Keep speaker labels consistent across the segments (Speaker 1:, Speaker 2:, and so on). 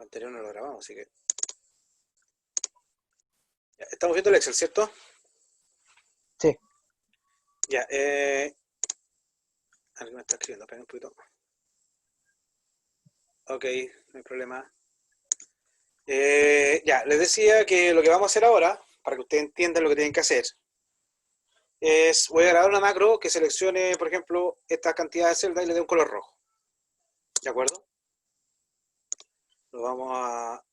Speaker 1: anterior no lo grabamos, así que... Ya, estamos viendo el Excel, ¿cierto?
Speaker 2: Sí.
Speaker 1: Ya, alguien me está escribiendo, espera un poquito. Ok, no hay problema. Ya, les decía que lo que vamos a hacer ahora, para que ustedes entiendan lo que tienen que hacer, es, voy a grabar una macro que seleccione, por ejemplo, esta cantidad de celdas y le dé un color rojo. ¿De acuerdo? Lo vamos a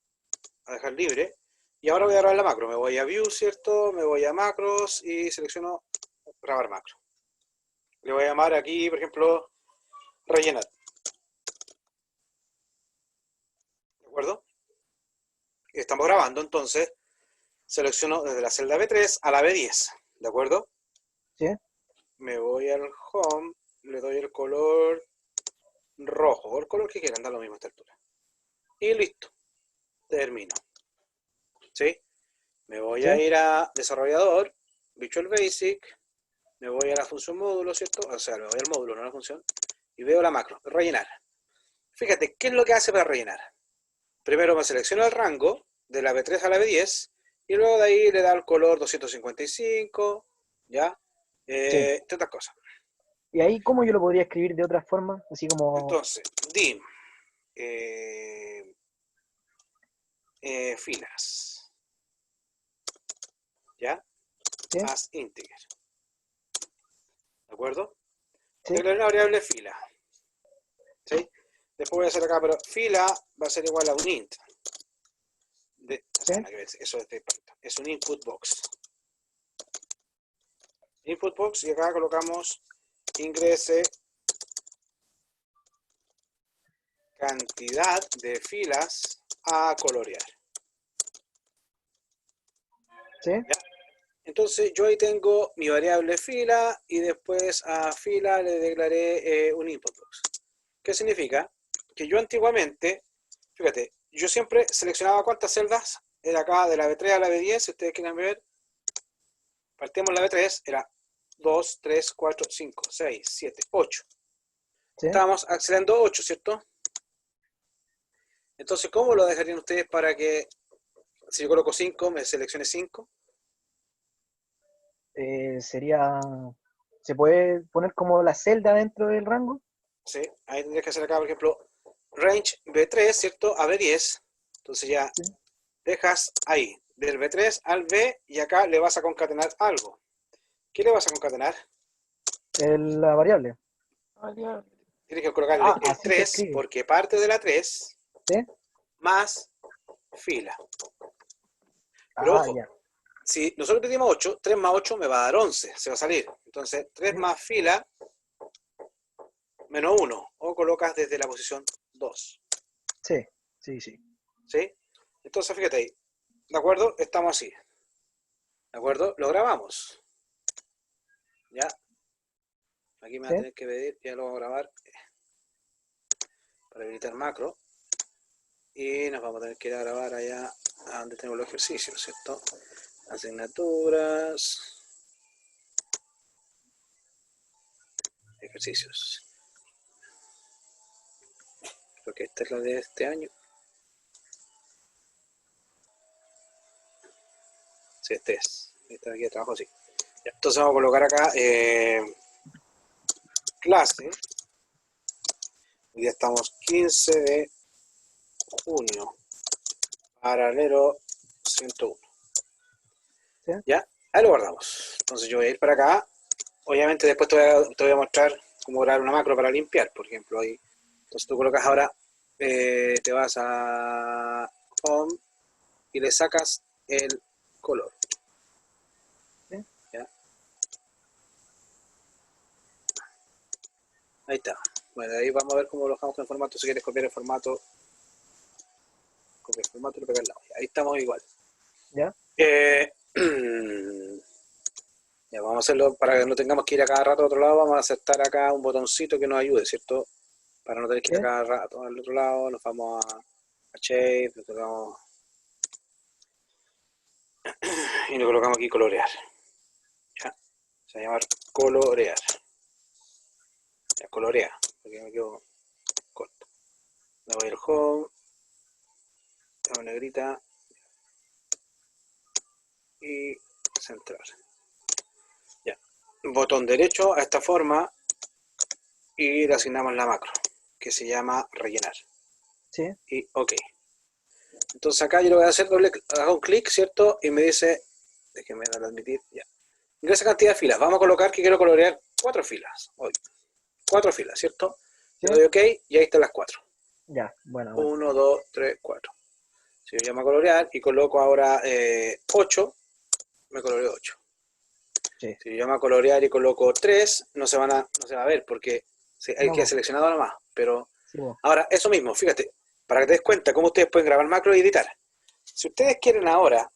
Speaker 1: dejar libre. Y ahora voy a grabar la macro. Me voy a View, ¿cierto? Me voy a Macros y selecciono grabar macro. Le voy a llamar aquí, por ejemplo, rellenar. ¿De acuerdo? Estamos grabando, entonces selecciono desde la celda B3 a la B10. ¿De acuerdo?
Speaker 2: Sí.
Speaker 1: Me voy al Home, le doy el color rojo, o el color que quieran, da lo mismo a esta altura. Y listo. Termino. ¿Sí? Me voy
Speaker 2: Sí.
Speaker 1: a ir a desarrollador, Visual Basic, me voy a la función módulo, ¿cierto? O sea, me voy al módulo, no a la función, y veo la macro, rellenar. Fíjate, ¿qué es lo que hace para rellenar? Primero me selecciona el rango de la B3 a la B10 y luego de ahí le da el color 255, ¿ya?
Speaker 2: Sí.
Speaker 1: Otras cosas.
Speaker 2: ¿Y ahí cómo yo lo podría escribir de otra forma? Así como...
Speaker 1: Entonces, dim, eh, filas, ¿ya?
Speaker 2: Sí.
Speaker 1: As integer, ¿de acuerdo?
Speaker 2: Sí.
Speaker 1: Declaré una variable fila, ¿sí? Después voy a hacer acá, pero fila va a ser igual a un int. O
Speaker 2: Sí.
Speaker 1: sea, eso es un input box. Input box y acá colocamos ingrese cantidad de filas a colorear.
Speaker 2: Sí.
Speaker 1: ¿Ya? Entonces yo ahí tengo mi variable fila y después a fila le declaré un input box. ¿Qué significa? Que yo antiguamente, fíjate, yo siempre seleccionaba cuántas celdas era acá de la B3 a la B10, si ustedes quieren ver, partimos la B3, era 2, 3, 4, 5, 6, 7, 8.
Speaker 2: Sí.
Speaker 1: Estábamos accediendo 8, ¿cierto? Entonces, ¿cómo lo dejarían ustedes para que, si yo coloco 5, me seleccione 5?
Speaker 2: Sería... ¿Se puede poner como la celda dentro del rango?
Speaker 1: ¿Sí? Ahí tendrías que hacer acá, por ejemplo, range B3, ¿cierto? A B10. Entonces ya
Speaker 2: Sí.
Speaker 1: dejas ahí, del B3 al B, y acá le vas a concatenar algo. ¿Qué le vas a concatenar?
Speaker 2: La variable.
Speaker 1: Tienes que colocarle
Speaker 2: Ah,
Speaker 1: el
Speaker 2: así se
Speaker 1: 3,
Speaker 2: escribe.
Speaker 1: porque parte de la 3,
Speaker 2: ¿Sí?
Speaker 1: más fila. Pero
Speaker 2: Ah,
Speaker 1: ojo,
Speaker 2: ya.
Speaker 1: si nosotros pedimos 8, 3 más 8 me va a dar 11, se va a salir. Entonces, 3
Speaker 2: Sí.
Speaker 1: más fila, menos 1. O colocas desde la posición 2.
Speaker 2: Sí. Sí, sí.
Speaker 1: ¿Sí? Entonces, fíjate ahí. ¿De acuerdo? Estamos así. ¿De acuerdo? Lo grabamos. ¿Ya? Aquí me va
Speaker 2: Sí.
Speaker 1: a tener que pedir, ya lo voy a grabar para habilitar macro. Y nos vamos a tener que ir a grabar allá a donde tengo los ejercicios, ¿cierto? Asignaturas, ejercicios. Creo que esta es la de este año. Sí, este es. Esta aquí de trabajo, sí. Ya, entonces vamos a colocar acá clase. Hoy día estamos 15 de junio. Paralelo 101.
Speaker 2: Sí.
Speaker 1: ¿Ya? Ahí lo guardamos. Entonces yo voy a ir para acá. Obviamente después te voy a mostrar cómo grabar una macro para limpiar, por ejemplo. Ahí. Entonces tú colocas ahora, te vas a Home y le sacas el color.
Speaker 2: Sí.
Speaker 1: ¿Ya? Ahí está. Bueno, ahí vamos a ver cómo lo dejamos en formato. Si quieres copiar el formato, copia el formato y lo pegas al lado. Ahí estamos igual.
Speaker 2: Ya.
Speaker 1: Ya, vamos a hacerlo para que no tengamos que ir a cada rato a otro lado. Vamos a aceptar acá un botoncito que nos ayude, ¿cierto? Para no tener que
Speaker 2: Sí.
Speaker 1: ir a cada rato al otro lado. Nos vamos a Shape, y lo colocamos aquí colorear. ¿Ya? Se va a llamar colorear. Ya, colorea, porque me quedo corto. Me voy al home, negrita y centrar. Ya. Botón derecho a esta forma y le asignamos la macro, que se llama rellenar.
Speaker 2: Sí.
Speaker 1: Y OK. Entonces acá yo lo voy a hacer hago un clic, ¿cierto? Y me dice, déjenme darle a admitir, ya. Ingresa cantidad de filas. Vamos a colocar que quiero colorear 4 filas. Hoy. 4 filas, ¿cierto?
Speaker 2: ¿Sí?
Speaker 1: Le doy OK y ahí están las 4.
Speaker 2: Ya, bueno.
Speaker 1: 1, 2, 3, 4. Si yo llamo a colorear y coloco ahora 8, me coloreo 8.
Speaker 2: Sí.
Speaker 1: Si yo llamo a colorear y coloco 3, no se va a ver porque hay
Speaker 2: No,
Speaker 1: que seleccionado nomás. Pero
Speaker 2: sí, po.
Speaker 1: ahora, eso mismo, fíjate, para que te des cuenta cómo ustedes pueden grabar macro y editar. Si ustedes quieren ahora,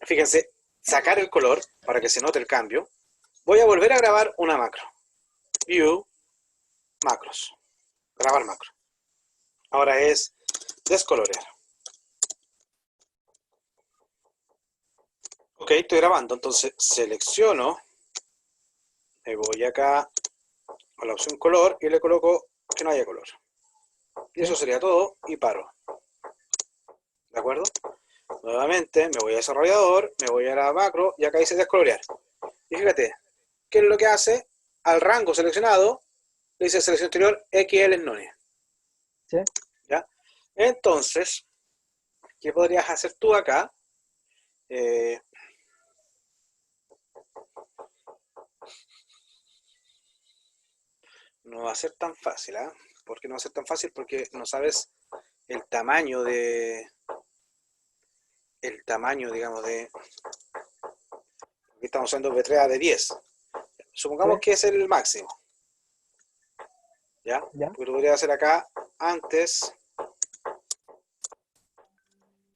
Speaker 1: fíjense, sacar el color para que se note el cambio, voy a volver a grabar una macro. View, macros. Grabar macro. Ahora es descolorear. OK, estoy grabando, entonces selecciono, me voy acá a la opción color y le coloco que no haya color. Y eso sería todo y paro. ¿De acuerdo? Nuevamente me voy a desarrollador, me voy a la macro y acá dice descolorear. Y fíjate, ¿qué es lo que hace? Al rango seleccionado le dice selección anterior XL en none.
Speaker 2: Sí.
Speaker 1: ¿Ya? Entonces, ¿qué podrías hacer tú acá? No va a ser tan fácil, ¿eh? ¿Por qué no va a ser tan fácil? Porque no sabes el tamaño digamos, de... Aquí estamos usando B3A de 10. Supongamos que es el máximo. ¿Ya? Porque lo podría hacer acá antes.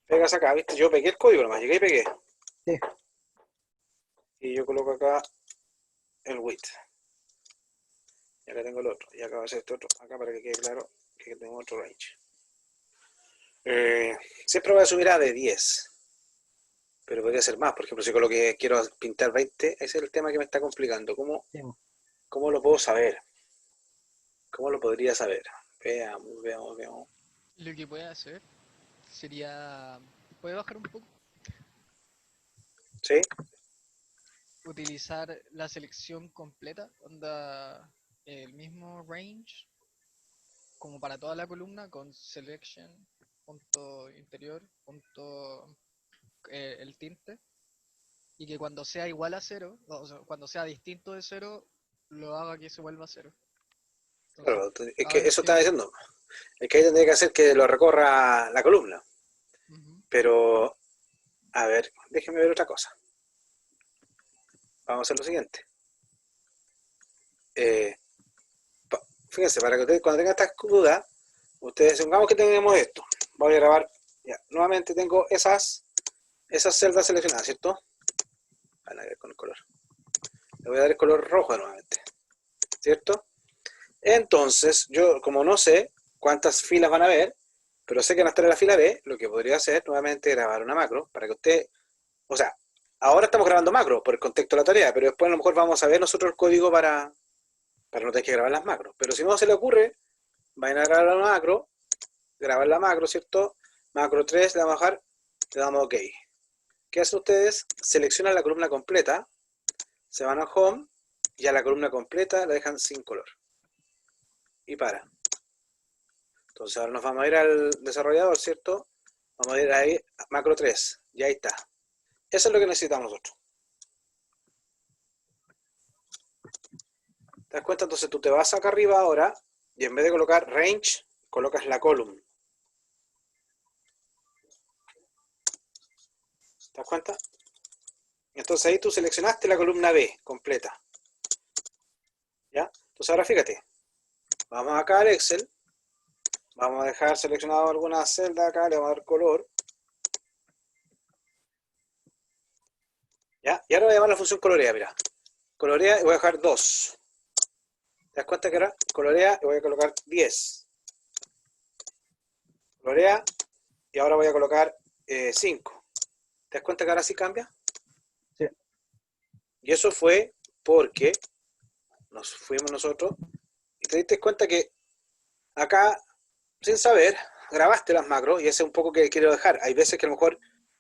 Speaker 1: Pegas acá, ¿viste? Yo pegué el código nomás, llegué y pegué.
Speaker 2: Sí.
Speaker 1: Y yo coloco acá el width. Y acá tengo el otro. Y acá va a ser este otro. Acá para que quede claro que tengo otro range. Siempre voy a subir a de 10. Pero podría ser más. Por ejemplo, si coloque quiero pintar 20, ese es el tema que me está complicando. ¿Cómo lo puedo saber? ¿Cómo lo podría saber? Veamos.
Speaker 3: Lo que puede hacer sería, puede bajar un poco,
Speaker 1: ¿Sí?
Speaker 3: utilizar la selección completa, onda el mismo range como para toda la columna con selection, punto interior, punto el tinte, y que cuando sea igual a cero, o sea, cuando sea distinto de cero, lo haga que se vuelva a cero. Entonces,
Speaker 1: Claro, es
Speaker 3: a
Speaker 1: que
Speaker 3: ver
Speaker 1: eso
Speaker 3: si...
Speaker 1: estaba diciendo. Es que ahí tendría que hacer que lo recorra la columna.
Speaker 3: Ujú.
Speaker 1: Pero, a ver, déjenme ver otra cosa. Vamos a hacer lo siguiente. Fíjense, para que ustedes cuando tengan estas dudas, ustedes supongamos que tenemos esto. Voy a grabar, ya, nuevamente tengo esas celdas seleccionadas, ¿cierto? Van a ver con el color. Le voy a dar el color rojo nuevamente, ¿cierto? Entonces, yo como no sé cuántas filas van a haber, pero sé que van a estar en la fila B, lo que podría hacer nuevamente es grabar una macro para que usted, o sea, ahora estamos grabando macro por el contexto de la tarea, pero después a lo mejor vamos a ver nosotros el código para no tener que grabar las macros. Pero si no se le ocurre, vayan a grabar la macro, grabar la macro, ¿cierto? Macro 3, le vamos a bajar, le damos OK. ¿Qué hacen ustedes? Seleccionan la columna completa, se van a Home y a la columna completa la dejan sin color. Y para. Entonces ahora nos vamos a ir al desarrollador, ¿cierto? Vamos a ir ahí, macro 3, y ahí está. Eso es lo que necesitamos nosotros. ¿Te das cuenta? Entonces tú te vas acá arriba ahora y en vez de colocar range, colocas la column. ¿Te das cuenta? Entonces ahí tú seleccionaste la columna B completa. ¿Ya? Entonces ahora fíjate. Vamos acá al Excel. Vamos a dejar seleccionado alguna celda acá, le vamos a dar color. ¿Ya? Y ahora voy a llamar la función colorea, mira. Colorea y voy a dejar 2. ¿Te das cuenta que ahora colorea y voy a colocar 10? Colorea y ahora voy a colocar 5. ¿Te das cuenta que ahora sí cambia?
Speaker 2: Sí.
Speaker 1: Y eso fue porque nos fuimos nosotros y te diste cuenta que acá, sin saber, grabaste las macros, y ese es un poco que quiero dejar. Hay veces que a lo mejor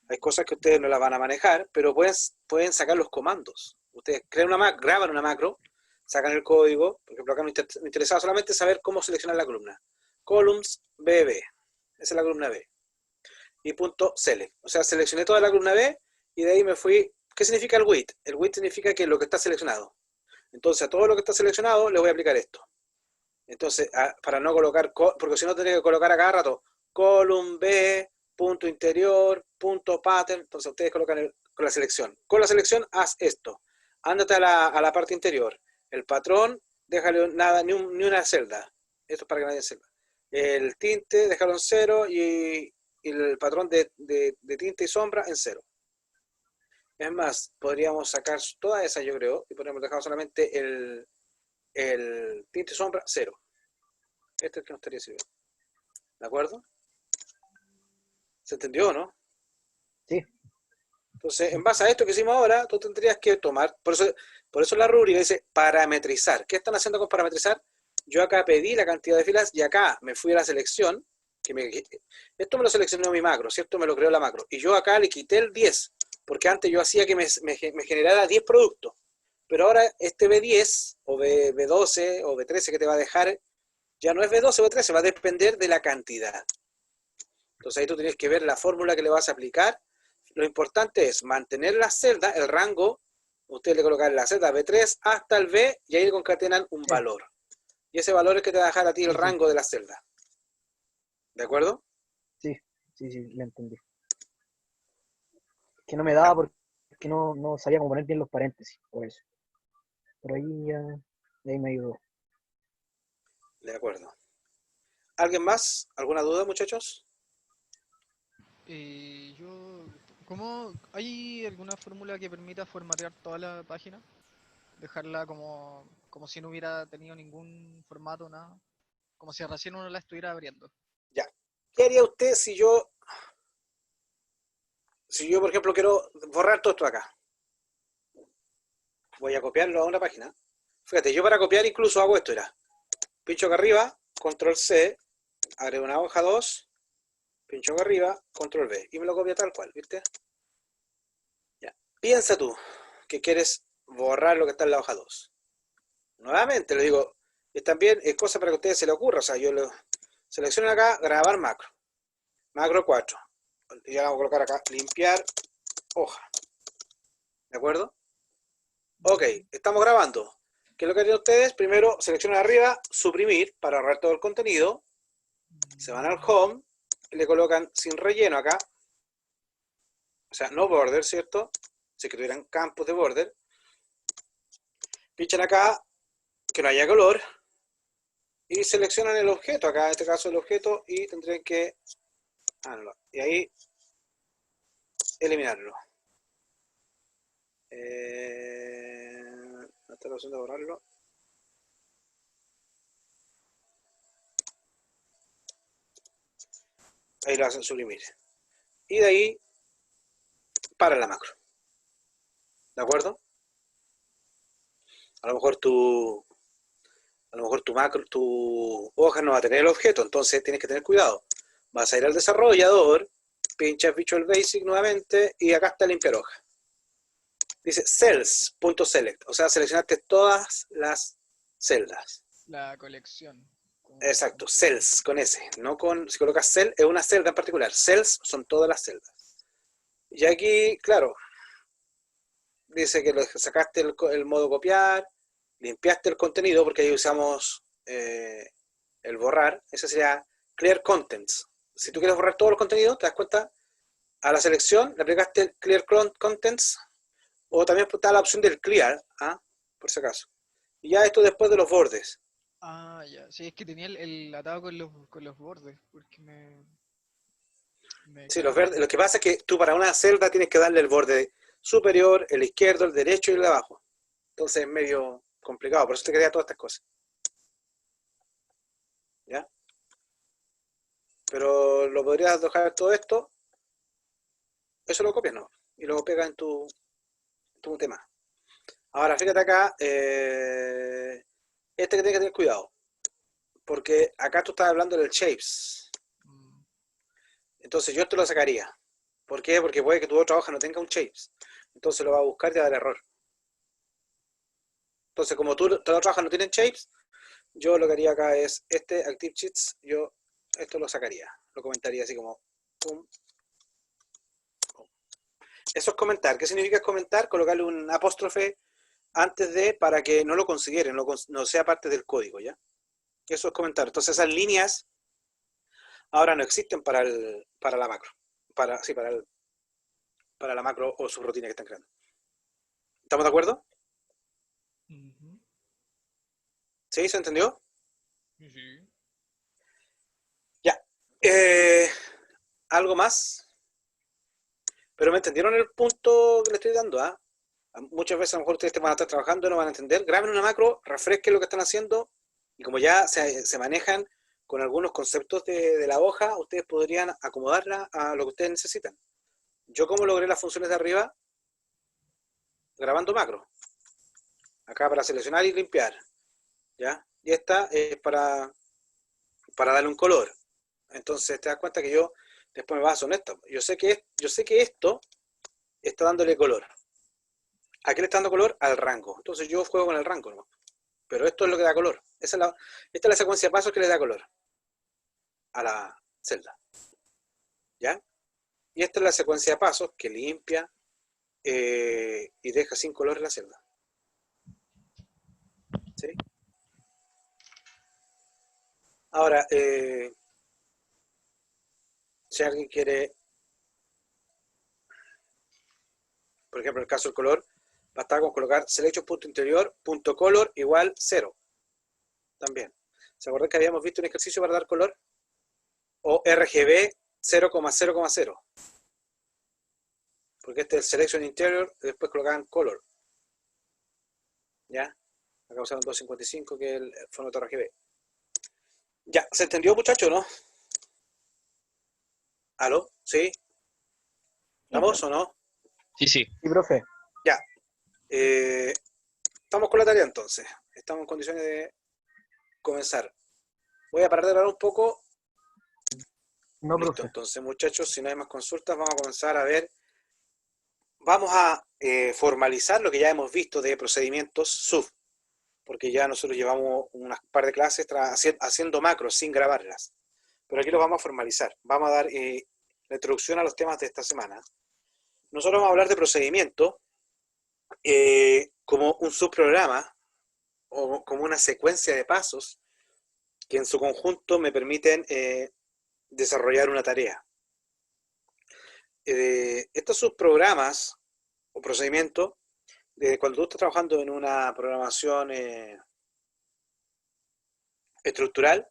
Speaker 1: hay cosas que ustedes no las van a manejar, pero pueden sacar los comandos. Ustedes crean una macro, graban una macro, sacan el código. Por ejemplo, acá me interesaba solamente saber cómo seleccionar la columna. Columns BB. Esa es la columna B. Y punto select. O sea, seleccioné toda la columna B y de ahí me fui. ¿Qué significa el with? El with significa que lo que está seleccionado. Entonces, a todo lo que está seleccionado le voy a aplicar esto. Entonces, para no colocar, porque si no tendría que colocar a cada rato column B, punto interior, punto pattern. Entonces, ustedes colocan con la selección. Con la selección, haz esto. Ándate a la parte interior. El patrón, déjale nada, ni una celda. Esto es para que nadie sepa. El tinte, déjalo en 0 y el patrón de tinte y sombra en 0. Es más, podríamos sacar todas esas, yo creo, y podríamos dejar solamente el tinte y sombra 0. Este es el que nos estaría sirviendo. ¿De acuerdo? ¿Se entendió o no?
Speaker 2: Sí.
Speaker 1: Entonces, en base a esto que hicimos ahora, tú tendrías que tomar, por eso la rúbrica dice parametrizar. ¿Qué están haciendo con parametrizar? Yo acá pedí la cantidad de filas y acá me fui a la selección. Esto me lo seleccionó mi macro, ¿cierto? Me lo creó la macro. Y yo acá le quité el 10, porque antes yo hacía que me generara 10 productos. Pero ahora este B10 o B12 o B13 que te va a dejar, ya no es B12 o B13, va a depender de la cantidad. Entonces ahí tú tienes que ver la fórmula que le vas a aplicar. Lo importante es mantener la celda, el rango. Ustedes le colocan la celda B3 hasta el B y ahí le concatenan un valor. Y ese valor es que te va a dejar a ti el rango de la celda. ¿De acuerdo?
Speaker 2: Sí, le entendí. Que no me daba porque no sabía cómo poner bien los paréntesis, por eso. Pero ahí ya, de ahí me ayudó.
Speaker 1: De acuerdo. ¿Alguien más? ¿Alguna duda, muchachos?
Speaker 3: ¿Cómo hay alguna fórmula que permita formatear toda la página? Dejarla como si no hubiera tenido ningún formato, nada. Como si recién uno la estuviera abriendo.
Speaker 1: Ya. ¿Qué haría usted si yo, por ejemplo, quiero borrar todo esto acá? Voy a copiarlo a una página. Fíjate, yo para copiar incluso hago esto, era. Pincho acá arriba, control C, agrego una hoja 2, pincho acá arriba, control V, y me lo copia tal cual, ¿viste? Ya. Piensa tú que quieres borrar lo que está en la hoja 2. Nuevamente, le digo, también es cosa para que a ustedes se le ocurra. O sea, yo lo selecciono acá, grabar macro. Macro 4. Y ahora vamos a colocar acá, limpiar hoja. ¿De acuerdo? Ok, estamos grabando. ¿Qué es lo que tienen ustedes? Primero seleccionan arriba, suprimir para ahorrar todo el contenido. Se van al home y le colocan sin relleno acá. O sea, no border, ¿cierto? Si que tuvieran campos de border. Pinchan acá, que no haya color. Y seleccionan el objeto, acá en este caso el objeto, y tendrían que... no, y ahí eliminarlo. No está la opción de borrarlo. Ahí lo hacen suprimir. Y de ahí para la macro. ¿De acuerdo? A lo mejor tu macro, tu hoja no va a tener el objeto, entonces tienes que tener cuidado. Vas a ir al desarrollador, pinchas Visual Basic nuevamente y acá está limpiar hoja. Dice cells.select, o sea, seleccionaste todas las celdas.
Speaker 3: La colección.
Speaker 1: Exacto, cells con S, no con, si colocas cell, es una celda en particular. Cells son todas las celdas. Y aquí, claro, dice que sacaste el modo copiar, limpiaste el contenido, porque ahí usamos el borrar, ese sería clear contents. Si tú quieres borrar todos los contenidos, te das cuenta, a la selección le aplicaste el clear contents, o también está la opción del clear, por si acaso. Y ya esto después de los bordes.
Speaker 3: Ya. Sí, es que tenía el atado con los bordes, porque
Speaker 1: Sí, los verdes. Lo que pasa es que tú para una celda tienes que darle el borde superior, el izquierdo, el derecho y el de abajo. Entonces es medio complicado, por eso te quería todas estas cosas. ¿Ya? Pero lo podrías dejar todo esto, eso lo copias, ¿no? Y lo pegas en tu tema. Ahora, fíjate acá, este que tienes que tener cuidado, porque acá tú estás hablando del shapes. Entonces yo esto lo sacaría. ¿Por qué? Porque puede que tu otra hoja no tenga un shapes. Entonces lo va a buscar y te va a dar error. Entonces como tu otra hoja no tiene shapes, yo lo que haría acá es este Active Sheets, yo esto lo sacaría. Lo comentaría así como pum, pum. Eso es comentar. ¿Qué significa comentar? Colocarle un apóstrofe antes de para que no lo consideren, no sea parte del código, ¿ya? Eso es comentar. Entonces esas líneas ahora no existen para la macro. Sí, para la macro o subrutina que están creando. ¿Estamos de acuerdo?
Speaker 3: Ujú.
Speaker 1: ¿Sí? ¿Se entendió?
Speaker 3: Sí.
Speaker 1: Ya. ¿Algo más? Pero me entendieron el punto que le estoy dando, ¿ah? Muchas veces a lo mejor ustedes van a estar trabajando y no van a entender. Graben una macro, refresquen lo que están haciendo y como ya se manejan con algunos conceptos de la hoja, ustedes podrían acomodarla a lo que ustedes necesitan. Yo como logré las funciones de arriba, grabando macro. Acá para seleccionar y limpiar, ¿ya? Y esta es para darle un color. Entonces te das cuenta que yo después me baso en esto. Yo sé que esto está dándole color. ¿A qué le está dando color? Al rango. Entonces yo juego con el rango, ¿no? Pero esto es lo que da color. Esta es la secuencia de pasos que le da color a la celda. ¿Ya? Y esta es la secuencia de pasos que limpia y deja sin color la celda. ¿Sí? Ahora, si alguien quiere, por ejemplo, en el caso del color, basta con colocar selection.interior.color igual 0. También. ¿Se acuerdan que habíamos visto un ejercicio para dar color? O RGB 0,0,0. Porque este es el selection interior, y después colocaban color. ¿Ya? Acá usaron 255, que es el formato RGB. Ya, ¿se entendió, muchachos, no? ¿Aló? ¿Sí? ¿Estamos o no?
Speaker 4: Sí, sí.
Speaker 2: Sí, profe.
Speaker 1: Ya. Estamos con la tarea entonces. Estamos en condiciones de comenzar. Voy a parar de hablar un poco.
Speaker 2: No,
Speaker 1: Listo,
Speaker 2: profe.
Speaker 1: entonces, muchachos, si no hay más consultas, vamos a comenzar a ver. Vamos a formalizar lo que ya hemos visto de procedimientos SUB, porque ya nosotros llevamos unas par de clases haciendo macros sin grabarlas. Pero aquí lo vamos a formalizar. Vamos a dar la introducción a los temas de esta semana. Nosotros vamos a hablar de procedimiento como un subprograma o como una secuencia de pasos que en su conjunto me permiten desarrollar una tarea. Estos subprogramas o procedimientos, cuando tú estás trabajando en una programación estructural,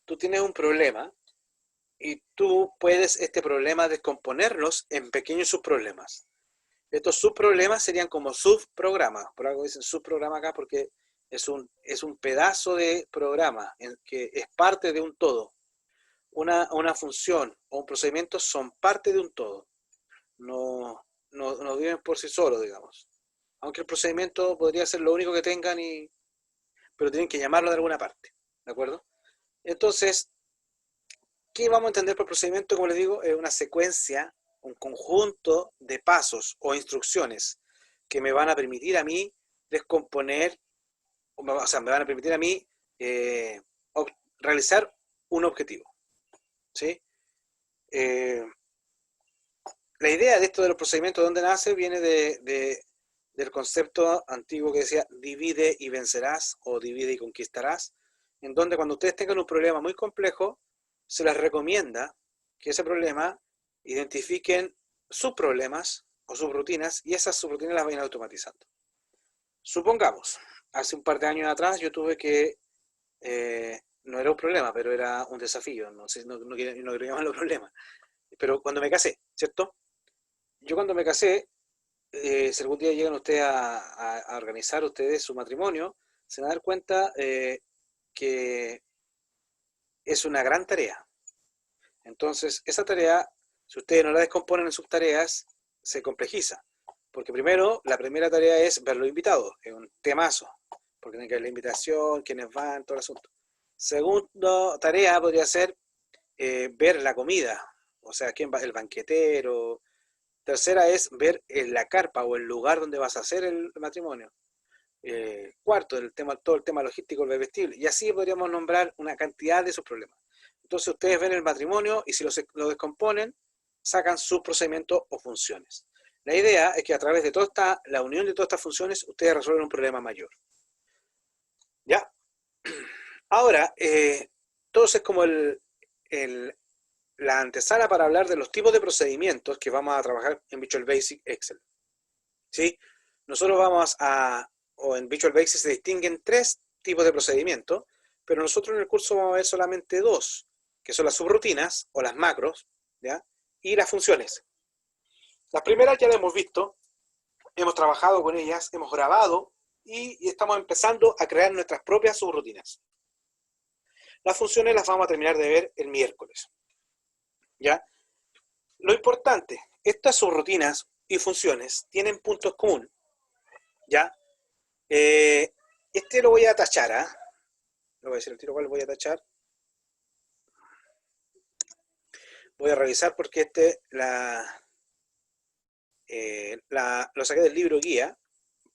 Speaker 1: tú tienes un problema y tú puedes este problema descomponerlos en pequeños subproblemas. Estos subproblemas serían como subprogramas, por algo dicen subprograma acá porque es un pedazo de programa que es parte de un todo. Una función o un procedimiento son parte de un todo, no viven por sí solos, digamos. Aunque el procedimiento podría ser lo único que tengan, pero tienen que llamarlo de alguna parte, ¿de acuerdo? Entonces, ¿qué vamos a entender por procedimiento? Como les digo, es una secuencia, un conjunto de pasos o instrucciones que me van a permitir a mí descomponer, o sea, me van a permitir a mí realizar un objetivo, ¿sí? La idea de esto de los procedimientos, ¿de dónde nace? Viene del concepto antiguo que decía divide y vencerás o divide y conquistarás, en donde cuando ustedes tengan un problema muy complejo, se les recomienda que ese problema identifiquen subproblemas o subrutinas y esas subrutinas las vayan automatizando. Supongamos, hace un par de años atrás yo tuve que, no era un problema, pero era un desafío, no sé, no quiero llamarlo problema, pero cuando me casé, ¿cierto? Yo cuando me casé, si algún día llegan ustedes a organizar ustedes su matrimonio, se van a dar cuenta que es una gran tarea. Entonces, esa tarea, si ustedes no la descomponen en sus tareas, se complejiza. Porque primero, la primera tarea es ver los invitados, es un temazo, porque tienen que ver la invitación, quiénes van, todo el asunto. Segunda tarea podría ser ver la comida, o sea, quién va, el banquetero. Tercera es ver la carpa o el lugar donde vas a hacer el matrimonio. Cuarto, todo el tema logístico del vestible. Y así podríamos nombrar una cantidad de esos problemas. Entonces ustedes ven el matrimonio y si lo descomponen, sacan sus procedimientos o funciones. La idea es que a través de la unión de todas estas funciones, ustedes resuelven un problema mayor. ¿Ya? Ahora, todo eso es como la antesala para hablar de los tipos de procedimientos que vamos a trabajar en Visual Basic Excel. ¿Sí? Nosotros o en Visual Basic se distinguen 3 tipos de procedimientos, pero nosotros en el curso vamos a ver solamente 2, que son las subrutinas o las macros, ¿ya? Y las funciones. Las primeras ya las hemos visto, hemos trabajado con ellas, hemos grabado y estamos empezando a crear nuestras propias subrutinas. Las funciones las vamos a terminar de ver el miércoles. ¿Ya? Lo importante, estas subrutinas y funciones tienen puntos comunes. ¿Ya? Este lo voy a tachar, ¿ah? Lo voy a decir el tiro cuál voy a tachar. Voy a revisar porque lo saqué del libro guía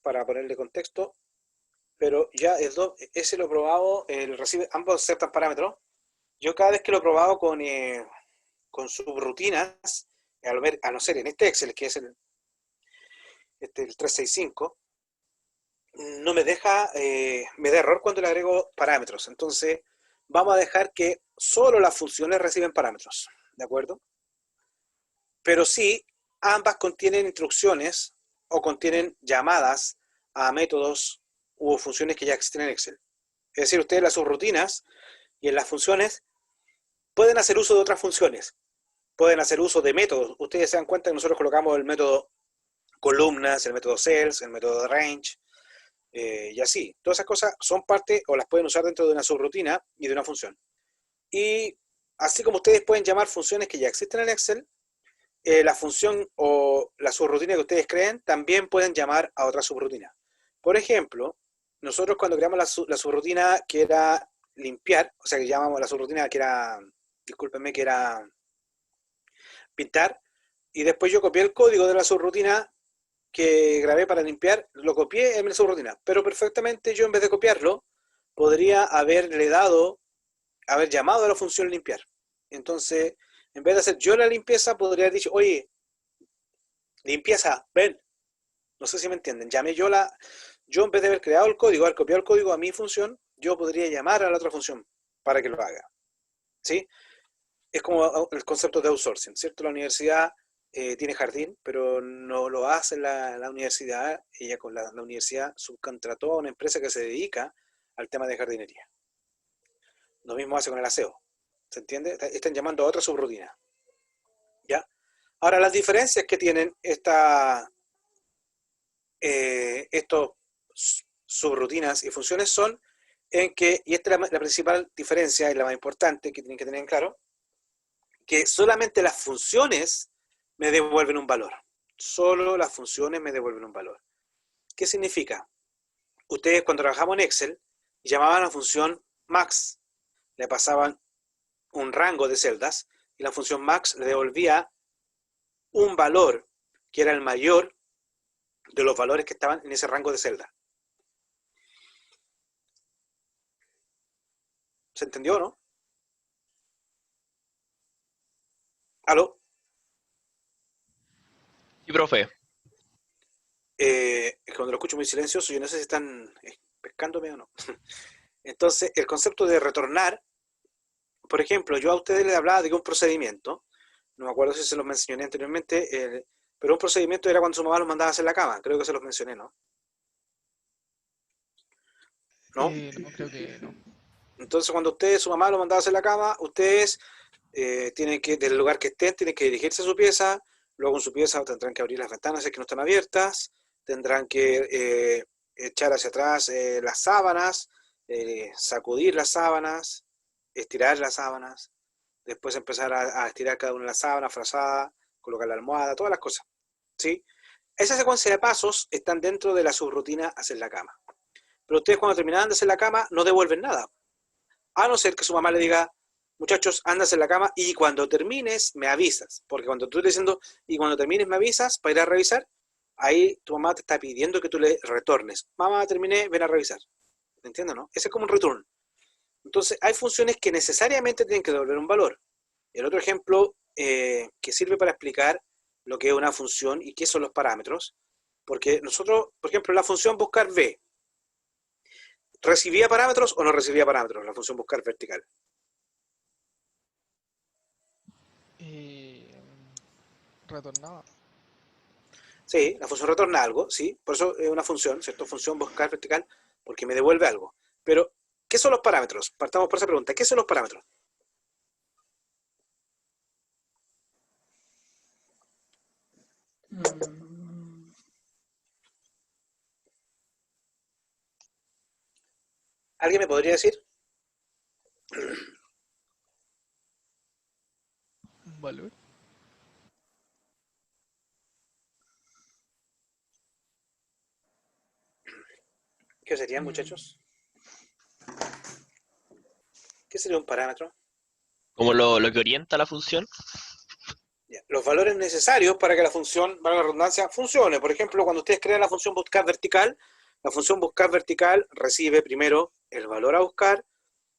Speaker 1: para ponerle contexto, pero ya ese lo he probado, recibe ambos aceptan parámetros. Yo cada vez que lo he probado con subrutinas, a no ser en este Excel, que es el 365, no me deja, me da error cuando le agrego parámetros. Entonces, vamos a dejar que solo las funciones reciben parámetros, ¿de acuerdo? Pero sí, ambas contienen instrucciones o contienen llamadas a métodos u funciones que ya existen en Excel. Es decir, ustedes en las subrutinas y en las funciones pueden hacer uso de otras funciones. Pueden hacer uso de métodos. Ustedes se dan cuenta que nosotros colocamos el método columnas, el método cells, el método range, y así. Todas esas cosas son parte o las pueden usar dentro de una subrutina y de una función. Y así como ustedes pueden llamar funciones que ya existen en Excel, la función o la subrutina que ustedes creen también pueden llamar a otra subrutina. Por ejemplo, nosotros cuando creamos la subrutina que era limpiar, o sea que llamamos la subrutina que era, discúlpenme, que era pintar, y después yo copié el código de la subrutina que grabé para limpiar, lo copié en mi subrutina, pero perfectamente yo en vez de copiarlo, podría haber llamado a la función limpiar. Entonces, en vez de hacer yo la limpieza, podría haber dicho, oye, limpieza, ven. No sé si me entienden. Yo en vez de haber creado el código, haber copiado el código a mi función, yo podría llamar a la otra función para que lo haga. ¿Sí? Es como el concepto de outsourcing, ¿cierto? La universidad tiene jardín, pero no lo hace la universidad. Ella con la universidad subcontrató a una empresa que se dedica al tema de jardinería. Lo mismo hace con el aseo. ¿Se entiende? Están llamando a otra subrutina. ¿Ya? Ahora, las diferencias que tienen estos subrutinas y funciones son en que, y esta es la principal diferencia y la más importante que tienen que tener en claro, que solamente las funciones me devuelven un valor. Solo las funciones me devuelven un valor. ¿Qué significa? Ustedes cuando trabajamos en Excel llamaban a la función max, le pasaban un rango de celdas y la función max le devolvía un valor que era el mayor de los valores que estaban en ese rango de celdas. ¿Se entendió o no? ¿Aló?
Speaker 4: Sí, profe.
Speaker 1: Cuando lo escucho muy silencioso, yo no sé si están pescándome o no. Entonces, el concepto de retornar, por ejemplo, yo a ustedes les hablaba de un procedimiento, no me acuerdo si se los mencioné anteriormente, pero un procedimiento era cuando su mamá los mandaba a hacer la cama, creo que se los mencioné, ¿no? ¿No?
Speaker 3: No, creo que no.
Speaker 1: Entonces, cuando su mamá los mandaba a hacer la cama, ustedes tienen que, del lugar que estén, tienen que dirigirse a su pieza, luego en su pieza tendrán que abrir las ventanas si es que no están abiertas, tendrán que echar hacia atrás las sábanas, sacudir las sábanas, estirar las sábanas, después empezar a estirar cada una de las sábanas, frazada, colocar la almohada, todas las cosas, ¿sí? Esa secuencia de pasos están dentro de la subrutina hacer la cama. Pero ustedes cuando terminan de hacer la cama no devuelven nada, a no ser que su mamá le diga, muchachos, andas en la cama y cuando termines me avisas. Porque cuando tú estás diciendo y cuando termines me avisas para ir a revisar, ahí tu mamá te está pidiendo que tú le retornes. Mamá, terminé, ven a revisar. ¿Me entiendes, no? Ese es como un return. Entonces, hay funciones que necesariamente tienen que devolver un valor. El otro ejemplo que sirve para explicar lo que es una función y qué son los parámetros, porque nosotros, por ejemplo, la función buscar v, ¿recibía parámetros o no recibía parámetros la función buscar vertical?
Speaker 3: Y retornaba.
Speaker 1: Sí, la función retorna algo, sí, por eso es una función, ¿cierto? Función buscar vertical, porque me devuelve algo. Pero, ¿qué son los parámetros? Partamos por esa pregunta. ¿Qué son los parámetros?
Speaker 4: Mm,
Speaker 1: ¿Alguien me podría decir?
Speaker 3: Un valor.
Speaker 1: ¿Qué serían, muchachos? ¿Qué sería un parámetro?
Speaker 5: Como lo que orienta la función.
Speaker 1: Ya, los valores necesarios para que la función, valga la redundancia, funcione. Por ejemplo, cuando ustedes crean la función buscar vertical, la función buscar vertical recibe primero el valor a buscar,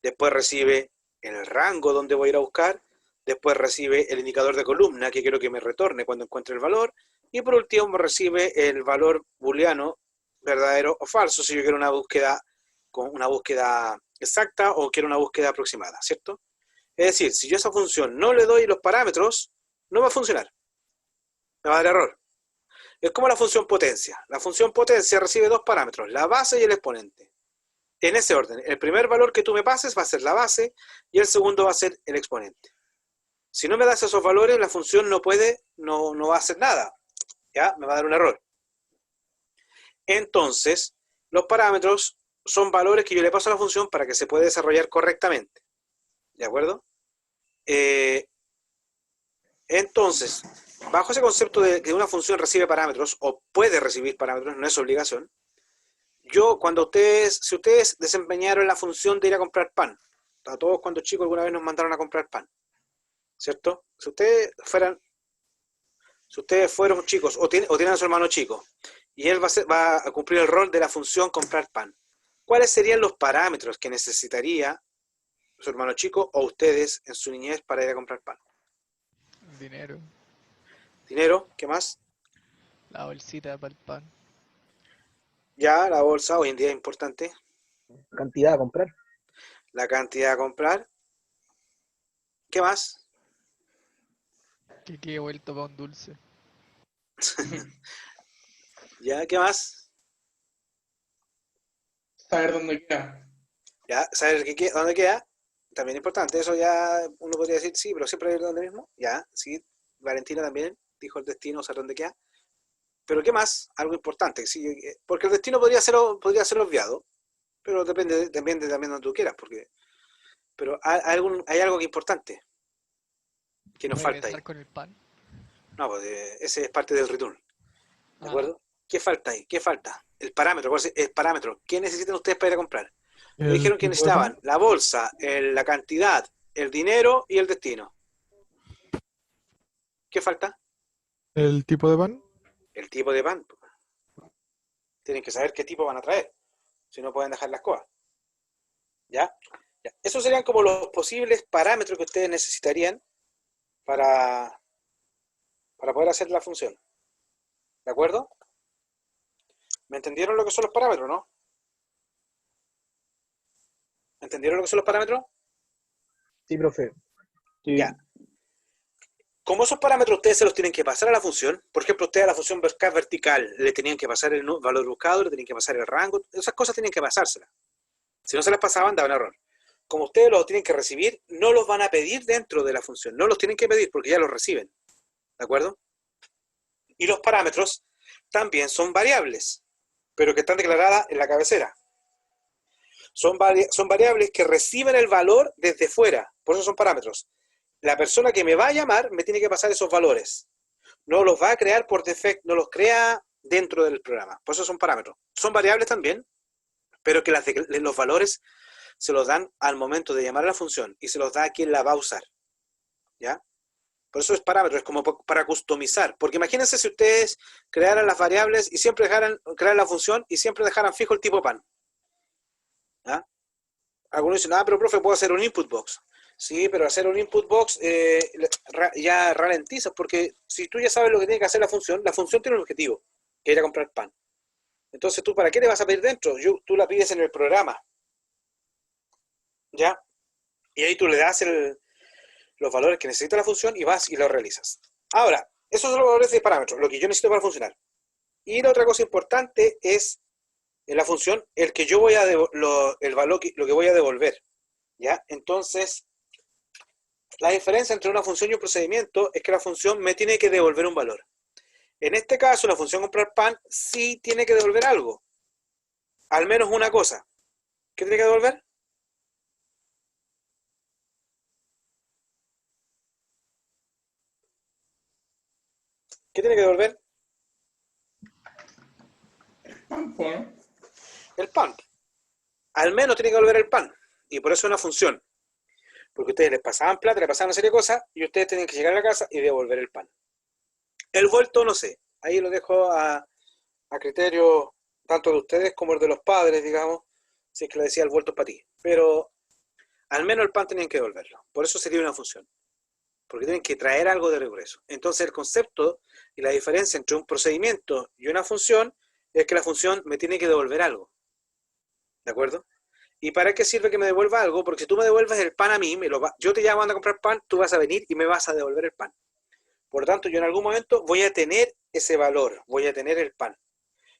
Speaker 1: después recibe el rango donde voy a ir a buscar, después recibe el indicador de columna que quiero que me retorne cuando encuentre el valor, y por último recibe el valor booleano verdadero o falso si yo quiero una búsqueda con una búsqueda exacta o quiero una búsqueda aproximada, ¿cierto? Es decir, si yo a esa función no le doy los parámetros, no va a funcionar, me va a dar error. Es como la función potencia. La función potencia recibe dos parámetros, la base y el exponente. En ese orden, el primer valor que tú me pases va a ser la base y el segundo va a ser el exponente. Si no me das esos valores, la función no va a hacer nada. ¿Ya? Me va a dar un error. Entonces, los parámetros son valores que yo le paso a la función para que se pueda desarrollar correctamente. ¿De acuerdo? Entonces, bajo ese concepto de que una función recibe parámetros o puede recibir parámetros, no es obligación, si ustedes desempeñaron la función de ir a comprar pan, a todos cuando chicos alguna vez nos mandaron a comprar pan, ¿cierto? Si ustedes fueron chicos o tienen a su hermano chico y él va a cumplir el rol de la función comprar pan, ¿cuáles serían los parámetros que necesitaría su hermano chico o ustedes en su niñez para ir a comprar pan?
Speaker 3: Dinero.
Speaker 1: Dinero, ¿qué más?
Speaker 3: La bolsita para el pan.
Speaker 1: Ya, la bolsa hoy en día es importante.
Speaker 2: Cantidad a comprar.
Speaker 1: La cantidad a comprar. ¿Qué más?
Speaker 3: Que quede vuelto para un dulce.
Speaker 1: Ya, ¿qué más?
Speaker 4: saber dónde queda.
Speaker 1: Ya, saber dónde queda. También importante. Eso ya uno podría decir, sí, pero siempre es donde mismo. Ya, sí. Valentina también dijo el destino, saber dónde queda. Pero ¿qué más? Algo importante. Sí, porque el destino podría ser obviado, pero depende también de donde tú quieras. Pero hay algo que es importante que nos falta ahí.
Speaker 3: Regresar con el pan.
Speaker 1: No, pues ese es parte del return. ¿De acuerdo? ¿Qué falta ahí? ¿Qué falta? El parámetro. ¿Cuál es el parámetro? ¿Qué necesitan ustedes para ir a comprar? Me dijeron que necesitaban la bolsa, la cantidad, el dinero y el destino. ¿Qué falta?
Speaker 6: ¿El tipo de pan?
Speaker 1: El tipo de pan. Tienen que saber qué tipo van a traer. Si no pueden dejar las cosas. ¿Ya? Ya. Esos serían como los posibles parámetros que ustedes necesitarían para poder hacer la función. ¿De acuerdo? ¿Me entendieron lo que son los parámetros, no? ¿Me entendieron lo que son los parámetros?
Speaker 2: Sí, profe.
Speaker 4: Sí.
Speaker 1: Ya. Como esos parámetros ustedes se los tienen que pasar a la función, por ejemplo, ustedes a la función buscar vertical le tenían que pasar el valor buscado, le tenían que pasar el rango, esas cosas tienen que pasárselas. Si no se las pasaban, daban error. Como ustedes los tienen que recibir, no los van a pedir dentro de la función, no los tienen que pedir porque ya los reciben. ¿De acuerdo? Y los parámetros también son variables, pero que están declaradas en la cabecera. Son variables que reciben el valor desde fuera, por eso son parámetros. La persona que me va a llamar me tiene que pasar esos valores. No los va a crear por defecto, no los crea dentro del programa. Por eso son parámetros. Son variables también, pero que los valores se los dan al momento de llamar a la función y se los da a quien la va a usar. ¿Ya? Por eso es parámetro, es como para customizar. Porque imagínense si ustedes crearan las variables y siempre crearan la función y siempre dejaran fijo el tipo pan. ¿Ya? Algunos dicen, pero profe, puedo hacer un input box. Sí, pero hacer un input box ya ralentiza, porque si tú ya sabes lo que tiene que hacer la función tiene un objetivo, que es ir a comprar pan. Entonces, ¿tú para qué le vas a pedir dentro? Tú la pides en el programa. ¿Ya? Y ahí tú le das los valores que necesita la función y vas y lo realizas. Ahora, esos son los valores de parámetros, lo que yo necesito para funcionar. Y la otra cosa importante es en la función el que yo voy a el valor lo que voy a devolver. ¿Ya? Entonces, la diferencia entre una función y un procedimiento es que la función me tiene que devolver un valor. En este caso, la función comprar pan sí tiene que devolver algo. Al menos una cosa. ¿Qué tiene que devolver? ¿Qué tiene que devolver?
Speaker 4: Campo, ¿no?
Speaker 1: El pan. Al menos tiene que devolver el pan. Y por eso es una función. Porque ustedes les pasaban plata, les pasaban una serie de cosas, y ustedes tienen que llegar a la casa y devolver el pan. El vuelto, no sé. Ahí lo dejo a criterio tanto de ustedes como el de los padres, digamos, si es que le decía el vuelto es para ti. Pero al menos el pan tenían que devolverlo. Por eso sería una función. Porque tienen que traer algo de regreso. Entonces el concepto y la diferencia entre un procedimiento y una función es que la función me tiene que devolver algo. ¿De acuerdo? ¿Y para qué sirve que me devuelva algo? Porque si tú me devuelves el pan a mí, yo te llamo a comprar pan, tú vas a venir y me vas a devolver el pan. Por lo tanto, yo en algún momento voy a tener ese valor, voy a tener el pan.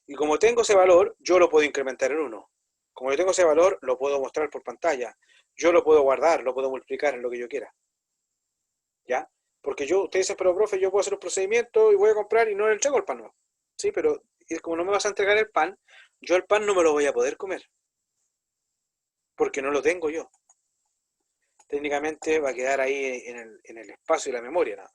Speaker 1: Y como tengo ese valor, yo lo puedo incrementar en 1. Como yo tengo ese valor, lo puedo mostrar por pantalla. Yo lo puedo guardar, lo puedo multiplicar en lo que yo quiera. ¿Ya? Porque ustedes dicen, pero profe, yo puedo hacer un procedimiento y voy a comprar y no le entrego el pan. No. Sí, pero como no me vas a entregar el pan, yo el pan no me lo voy a poder comer. Porque no lo tengo yo. Técnicamente va a quedar ahí en el espacio y la memoria. ¿No?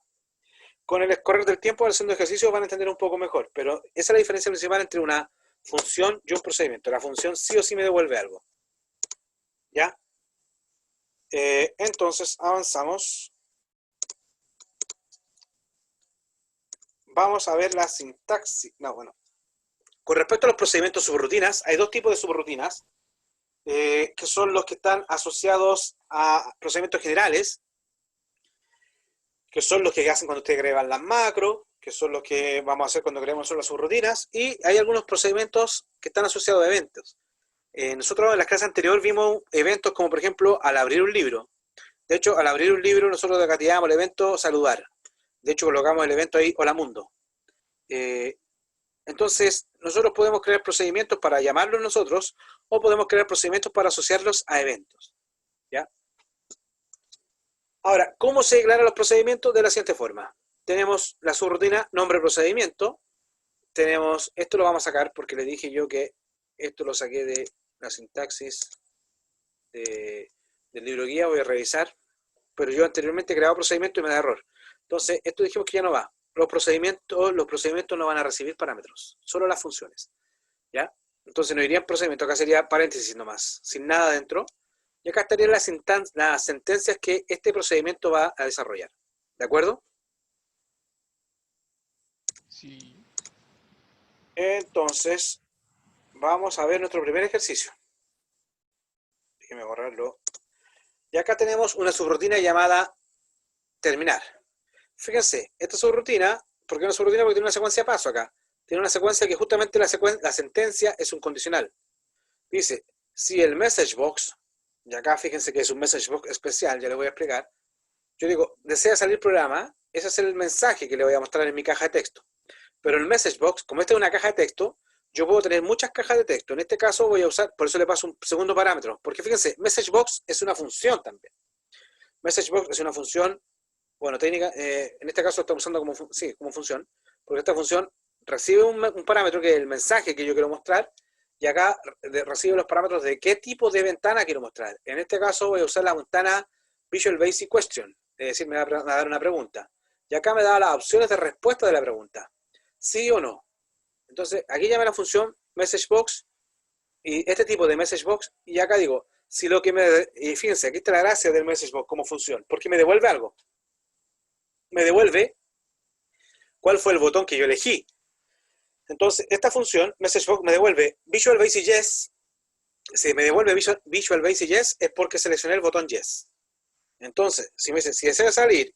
Speaker 1: Con el correr del tiempo, haciendo ejercicios, van a entender un poco mejor. Pero esa es la diferencia principal entre una función y un procedimiento. La función sí o sí me devuelve algo. ¿Ya? Entonces, avanzamos. Vamos a ver la sintaxis. No, bueno. Con respecto a los procedimientos subrutinas, hay dos tipos de subrutinas, que son los que están asociados a procedimientos generales, que son los que hacen cuando ustedes crean las macros, que son los que vamos a hacer cuando creamos las subrutinas, y hay algunos procedimientos que están asociados a eventos. Nosotros en las clases anteriores vimos eventos como, por ejemplo, al abrir un libro. De hecho, al abrir un libro, nosotros acá llamamos el evento saludar. De hecho, colocamos el evento ahí, hola mundo. Entonces, nosotros podemos crear procedimientos para llamarlos nosotros, o podemos crear procedimientos para asociarlos a eventos. ¿Ya? Ahora, ¿cómo se declaran los procedimientos? De la siguiente forma. Tenemos la subrutina nombre procedimiento. Tenemos, esto lo vamos a sacar porque le dije yo que esto lo saqué de la sintaxis del libro guía, voy a revisar, pero yo anteriormente he creado procedimiento y me da error. Entonces, esto dijimos que ya no va. Los procedimientos no van a recibir parámetros, solo las funciones. ¿Ya? Entonces no iría en procedimiento, acá sería paréntesis nomás, sin nada dentro. Y acá estarían las sentencias que este procedimiento va a desarrollar. ¿De acuerdo?
Speaker 3: Sí.
Speaker 1: Entonces, vamos a ver nuestro primer ejercicio. Déjenme borrarlo. Y acá tenemos una subrutina llamada terminar. Fíjense, esta subrutina, ¿por qué una subrutina? Porque tiene una secuencia de paso acá. Tiene una secuencia que justamente la sentencia es un condicional. Dice, si el message box, y acá fíjense que es un message box especial, ya les voy a explicar. Yo digo, desea salir programa, ese es el mensaje que le voy a mostrar en mi caja de texto. Pero el message box, como esta es una caja de texto, yo puedo tener muchas cajas de texto. En este caso voy a usar, por eso le paso un segundo parámetro. Porque fíjense, message box es una función también. Message box es una función, bueno, técnica, en este caso estamos usando como función, porque esta función recibe un parámetro que es el mensaje que yo quiero mostrar, y acá recibe los parámetros de qué tipo de ventana quiero mostrar. En este caso voy a usar la ventana Visual Basic Question, es decir, me va a dar una pregunta. Y acá me da las opciones de respuesta de la pregunta. Sí o no. Entonces, aquí llama la función MessageBox, y este tipo de MessageBox, y acá digo, Si lo que y fíjense, aquí está la gracia del message box como función, porque me devuelve algo. Me devuelve cuál fue el botón que yo elegí. Entonces, esta función, MessageBox, me devuelve Visual Basic Yes. Si me devuelve Visual Basic Yes, es porque seleccioné el botón Yes. Entonces, si me dice, si desea salir,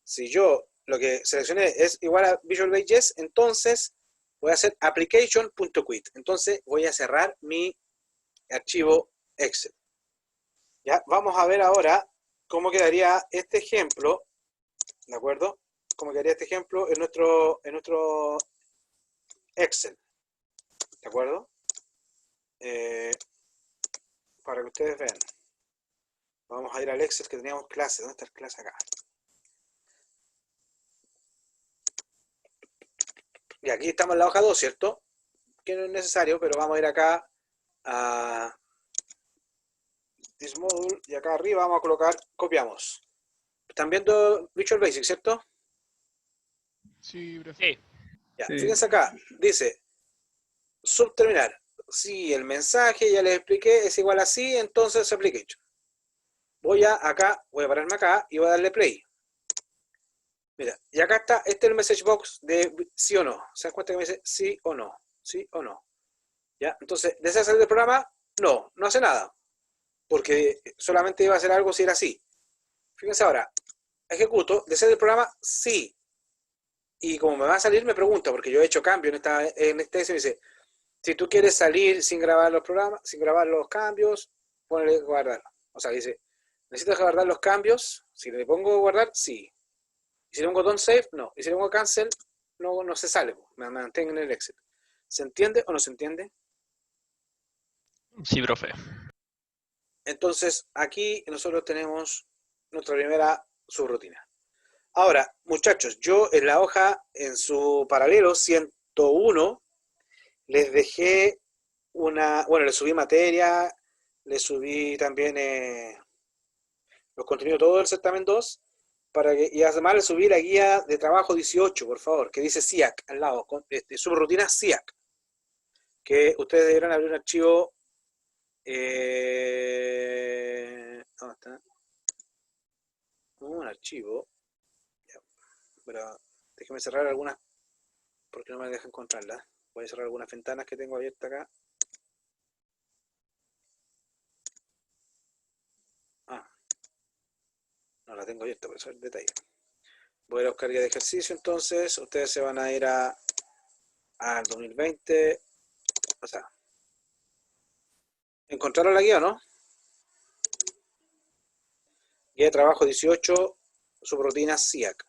Speaker 1: si yo lo que seleccioné es igual a Visual Basic Yes, entonces voy a hacer application.quit. Entonces, voy a cerrar mi archivo Excel. Ya, vamos a ver ahora cómo quedaría este ejemplo, ¿de acuerdo? Cómo quedaría este ejemplo en nuestro Excel, ¿de acuerdo? Para que ustedes vean. Vamos a ir al Excel que teníamos clase. ¿Dónde está el clase acá? Y aquí estamos en la hoja 2, ¿cierto? Que no es necesario, pero vamos a ir acá a This Module y acá arriba vamos a colocar, copiamos. ¿Están viendo Visual Basic, cierto?
Speaker 3: Sí, profe.
Speaker 5: Sí.
Speaker 1: Ya,
Speaker 4: Sí.
Speaker 1: fíjense acá, dice subterminar. Si el mensaje, ya les expliqué, es igual a sí, entonces application. Voy a pararme acá y voy a darle play. Mira, y acá está, este es el message box de sí o no. ¿Se dan cuenta que me dice sí o no? Sí o no. ¿Ya? Entonces, ¿desea salir del programa? No, no hace nada. Porque solamente iba a hacer algo si era así. Fíjense ahora, ejecuto, ¿desea del programa? Sí. Y como me va a salir, me pregunta, porque yo he hecho cambio en este me dice, si tú quieres salir sin grabar los programas, sin grabar los cambios, ponle guardar. O sea, dice, ¿necesitas guardar los cambios? Si le pongo guardar, sí. Y si le pongo don't save, no. Y si le pongo cancel, no se sale. Me mantengo en el Excel. ¿Se entiende o no se entiende?
Speaker 5: Sí, profe.
Speaker 1: Entonces, aquí nosotros tenemos nuestra primera subrutina. Ahora, muchachos, yo en la hoja, en su paralelo 101, les dejé le subí materia, le subí también los contenidos todo del certamen 2, y además le subí la guía de trabajo 18, por favor, que dice SIAC al lado, subrutina SIAC, que ustedes deberán abrir un archivo, ¿dónde está? Un archivo, ya, pero déjenme cerrar algunas, porque no me deja encontrarlas. Voy a cerrar algunas ventanas que tengo abiertas acá. No la tengo abierta, por eso es el detalle. Voy a ir a buscar guía de ejercicio, entonces ustedes se van a ir al 2020, o sea, ¿encontraron la guía o no? Guía de trabajo 18, subrutina SIAC.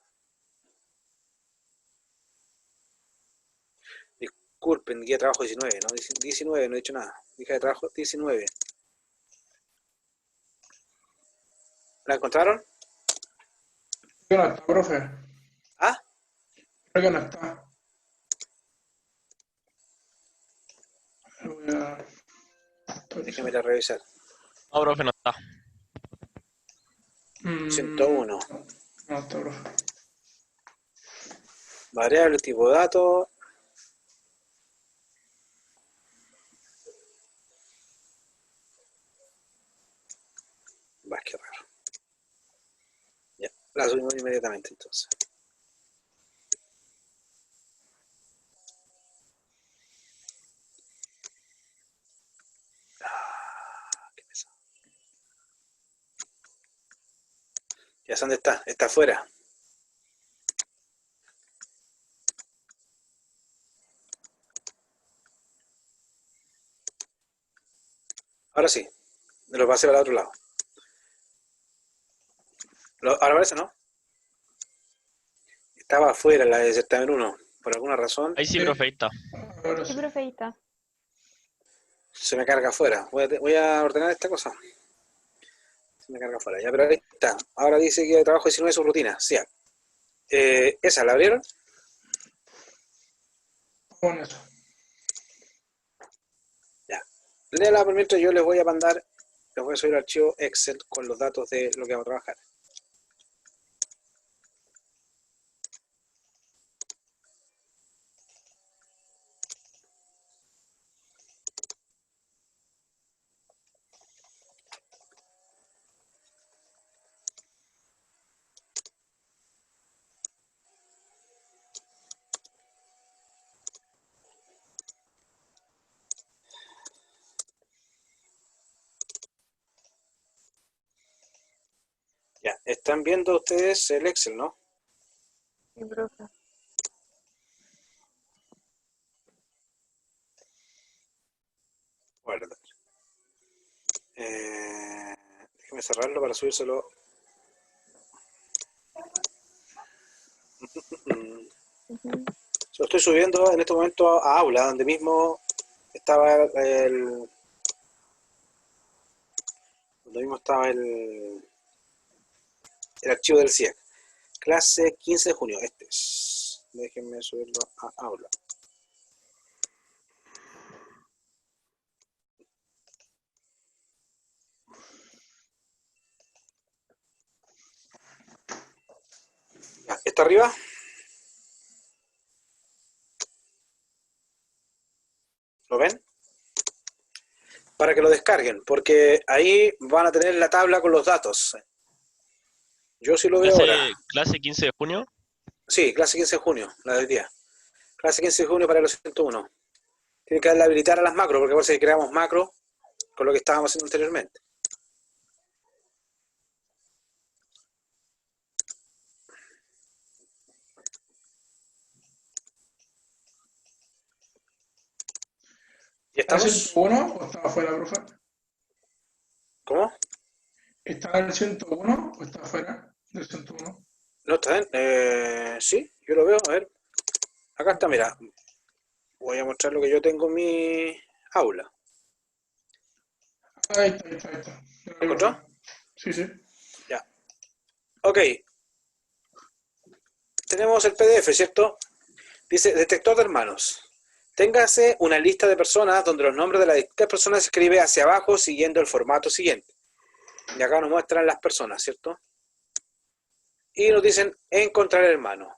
Speaker 1: Disculpen, guía de trabajo 19, ¿no? 19, no he dicho nada. Guía de trabajo 19. ¿La encontraron?
Speaker 4: Creo que no está, profe.
Speaker 1: Ah,
Speaker 4: Creo que no está. Lo voy a
Speaker 1: déjenme
Speaker 4: actualizar.
Speaker 1: ir a revisar.
Speaker 5: No, profe, no está.
Speaker 1: 101.
Speaker 4: No está, profe.
Speaker 1: Variable tipo datos. Va, qué raro. Ya, la subimos inmediatamente entonces. Qué pesado. Ya sé dónde está. Está afuera. Ahora sí. Me lo pasé para el otro lado. Ahora parece, ¿no? Estaba afuera la de certamen 1. Por alguna razón
Speaker 5: Ahí sí, profe, ahí está.
Speaker 4: Ahora
Speaker 7: Sí,
Speaker 4: sí.
Speaker 7: profe, ahí está.
Speaker 1: se me carga afuera. Voy a ordenar esta cosa. Se me carga afuera. Ya, pero ahí está. Ahora dice que trabajo 19 su rutina. Sí. ¿Esa la abrieron?
Speaker 4: Con eso.
Speaker 1: Ya. Léela por mientras yo les voy a mandar, les voy a subir el archivo Excel con los datos de lo que vamos a trabajar. Ya, están viendo ustedes el Excel, ¿no?
Speaker 7: Sí, profe.
Speaker 1: Guarda. Déjeme cerrarlo para subírselo.
Speaker 7: Ujú.
Speaker 1: Lo estoy subiendo en este momento a Aula, donde mismo estaba el archivo del CIEC. Clase 15 de junio, este es. Déjenme subirlo a Aula. Ya, ¿está arriba? ¿Lo ven? Para que lo descarguen, porque ahí van a tener la tabla con los datos. Yo sí lo veo ahora.
Speaker 5: Clase 15 de junio.
Speaker 1: Sí, clase 15 de junio, la de hoy día. Clase 15 de junio para los 101. Tiene que darle a habilitar a las macros, porque parece que creamos macros con lo que estábamos haciendo anteriormente. ¿Ya
Speaker 4: ¿Está en el
Speaker 1: estamos?
Speaker 4: 101 o estaba fuera, profe?
Speaker 1: ¿Cómo?
Speaker 4: ¿Está en el 101 o está fuera del 101?
Speaker 1: ¿No está bien? Sí, yo lo veo. A ver, acá está, mira. Voy a mostrar lo que yo tengo en mi aula.
Speaker 4: Ahí está, ahí está, ahí está. Ya lo
Speaker 1: ¿Lo
Speaker 4: vi,
Speaker 1: encontró?
Speaker 4: profe. Sí, sí.
Speaker 1: Ya. Ok. Tenemos el PDF, ¿cierto? Dice, detector de hermanos. Téngase una lista de personas donde los nombres de las distintas personas se escribe hacia abajo siguiendo el formato siguiente. Y acá nos muestran las personas, ¿cierto? Y nos dicen encontrar hermano.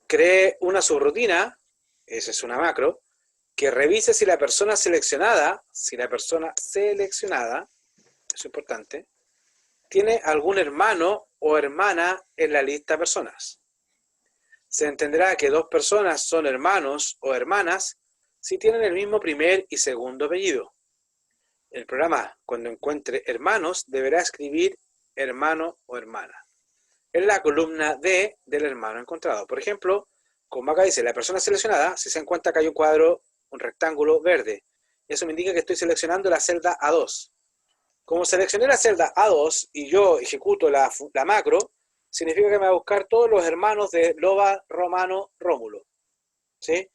Speaker 1: Cree una subrutina, esa es una macro, que revise si la persona seleccionada, eso es importante, tiene algún hermano o hermana en la lista de personas. Se entenderá que dos personas son hermanos o hermanas si tienen el mismo primer y segundo apellido. El programa, cuando encuentre hermanos, deberá escribir hermano o hermana en la columna D del hermano encontrado. Por ejemplo, como acá dice la persona seleccionada, si se encuentra que hay un cuadro, un rectángulo verde, eso me indica que estoy seleccionando la celda A2. Como seleccioné la celda A2 y yo ejecuto la macro, significa que me va a buscar todos los hermanos de Loba, Romano, Rómulo. ¿Sí?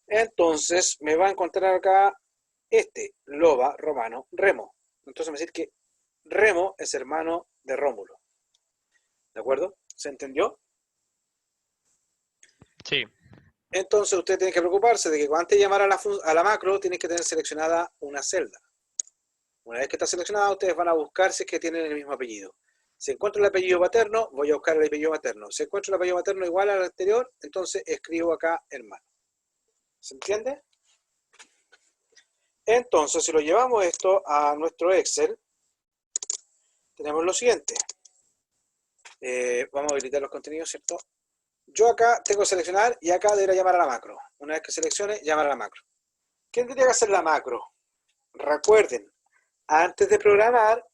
Speaker 1: Entonces me va a encontrar acá Loba, Romano, Remo. Entonces me va a decir que Remo es hermano de Rómulo. ¿De acuerdo? ¿Se entendió?
Speaker 5: Sí.
Speaker 1: Entonces usted tiene que preocuparse de que antes de llamar a la macro, tiene que tener seleccionada una celda. Una vez que está seleccionada, ustedes van a buscar si es que tienen el mismo apellido. Si encuentro el apellido paterno, voy a buscar el apellido materno. Si encuentro el apellido materno igual al anterior, entonces escribo acá hermano. ¿Se entiende? Entonces, si lo llevamos esto a nuestro Excel, tenemos lo siguiente. Vamos a habilitar los contenidos, ¿cierto? Yo acá tengo que seleccionar y acá debería llamar a la macro. Una vez que seleccione, llamar a la macro. ¿Quién tendría que hacer la macro? Recuerden, antes de programar,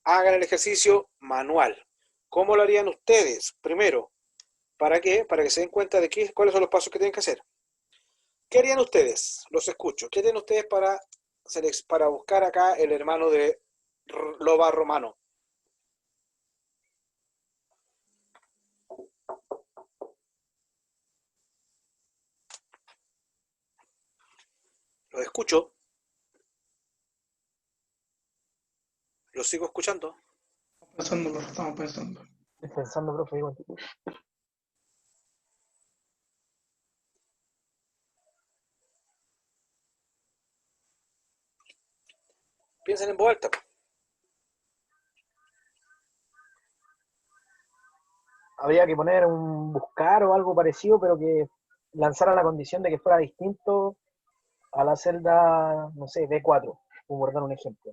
Speaker 1: hagan el ejercicio manual. ¿Cómo lo harían ustedes? Primero, ¿para qué? Para que se den cuenta de cuáles son los pasos que tienen que hacer. ¿Qué harían ustedes? Los escucho. ¿Qué harían ustedes para buscar acá el hermano de Loba Romano? Los escucho. Los sigo escuchando.
Speaker 4: Estamos pensando, profe, estamos pensando.
Speaker 2: Estoy pensando, profe, igual.
Speaker 1: Piensen en voz alta.
Speaker 2: Habría que poner un buscar o algo parecido, pero que lanzara la condición de que fuera distinto a la celda, no sé, D4, por dar un ejemplo.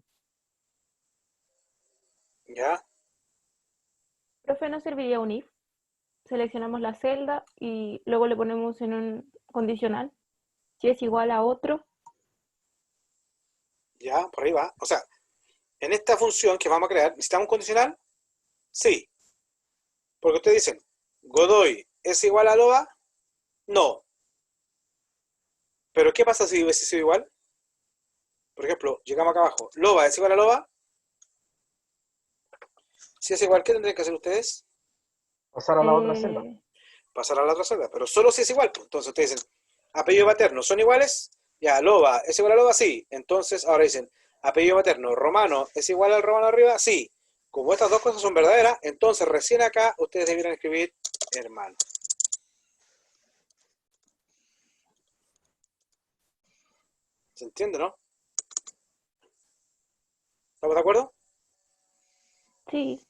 Speaker 1: ¿Ya?
Speaker 7: Profe, ¿no serviría un if? Seleccionamos la celda y luego le ponemos en un condicional. Si es igual a otro,
Speaker 1: ¿Ya? Por ahí va. O sea, en esta función que vamos a crear, ¿necesitamos un condicional? Sí. Porque ustedes dicen, Godoy es igual a Loba, no. Pero ¿qué pasa si hubiese sido igual? Por ejemplo, llegamos acá abajo, Loba es igual a Loba. Si es igual, ¿qué tendrían que hacer ustedes?
Speaker 2: Pasar a la otra celda.
Speaker 1: Pasar a la otra celda, pero solo si es igual. Pues. Entonces ustedes dicen, apellido paterno, ¿son iguales? Ya, Loba, ¿es igual a Loba? Sí. Entonces ahora dicen, apellido paterno, Romano, ¿es igual al Romano arriba? Sí. Como estas dos cosas son verdaderas, entonces recién acá ustedes debieran escribir hermano. ¿Se entiende, no? ¿Estamos de acuerdo?
Speaker 7: Sí.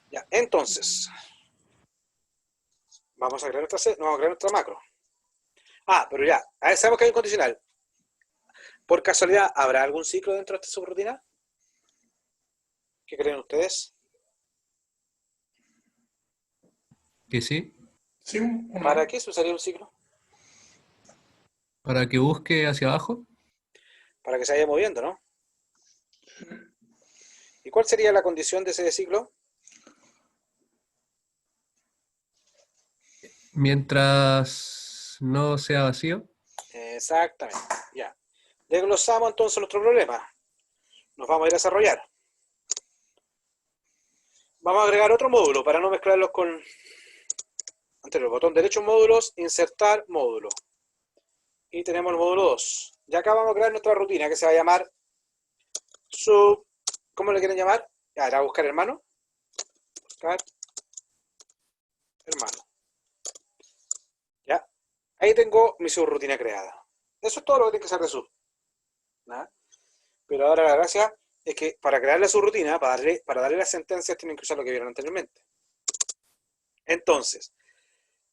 Speaker 1: Ya, entonces, vamos a crear nuestra macro. Ah, pero ya, sabemos que hay un condicional. ¿Por casualidad habrá algún ciclo dentro de esta subrutina? ¿Qué creen ustedes?
Speaker 8: Que sí,
Speaker 4: ¿Sí o no?
Speaker 1: ¿Para qué se usaría un ciclo?
Speaker 8: para que busque hacia abajo.
Speaker 1: Para que se vaya moviendo, ¿no? ¿Y cuál sería la condición de ese ciclo?
Speaker 8: Mientras no sea vacío.
Speaker 1: Exactamente, ya. Desglosamos entonces nuestro problema. Nos vamos a ir a desarrollar. Vamos a agregar otro módulo para no mezclarlos con anterior. Botón derecho, módulos, insertar módulo. Y tenemos el módulo 2. Y acá vamos a crear nuestra rutina que se va a llamar ¿cómo le quieren llamar? Ya, era buscar hermano. Buscar hermano. Ya. Ahí tengo mi subrutina creada. Eso es todo lo que tiene que hacer de sub. ¿Nada? Pero ahora la gracia es que para crear la subrutina, para darle las sentencias, tienen que usar lo que vieron anteriormente. Entonces,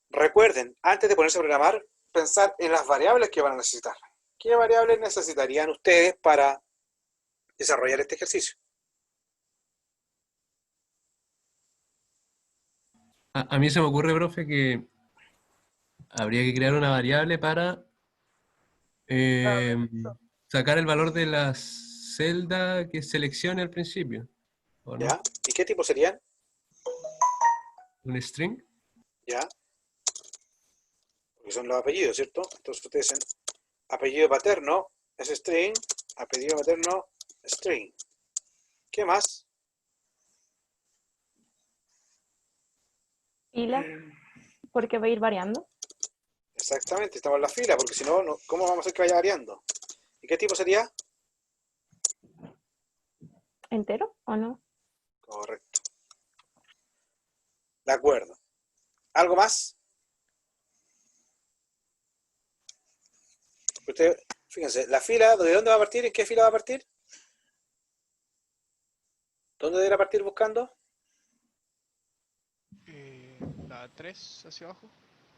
Speaker 1: recuerden, antes de ponerse a programar, pensar en las variables que van a necesitar. ¿Qué variables necesitarían ustedes para desarrollar este ejercicio?
Speaker 8: A mí se me ocurre, profe, que habría que crear una variable para sacar el valor de la celda que seleccione al principio. ¿O no?
Speaker 1: ¿Ya? ¿Y qué tipo serían?
Speaker 8: Un string.
Speaker 1: ¿Ya? Porque son los apellidos, ¿cierto? Entonces ustedes dicen apellido paterno es string, apellido materno string. ¿Qué más?
Speaker 7: Fila, porque va a ir variando.
Speaker 1: Exactamente, estamos en la fila, porque si no, ¿cómo vamos a hacer que vaya variando? ¿Y qué tipo sería?
Speaker 7: ¿Entero o no?
Speaker 1: Correcto. De acuerdo. ¿Algo más? Usted, fíjense, la fila, ¿de dónde va a partir? ¿En qué fila va a partir? ¿Dónde deberá partir buscando?
Speaker 3: La 3 hacia abajo.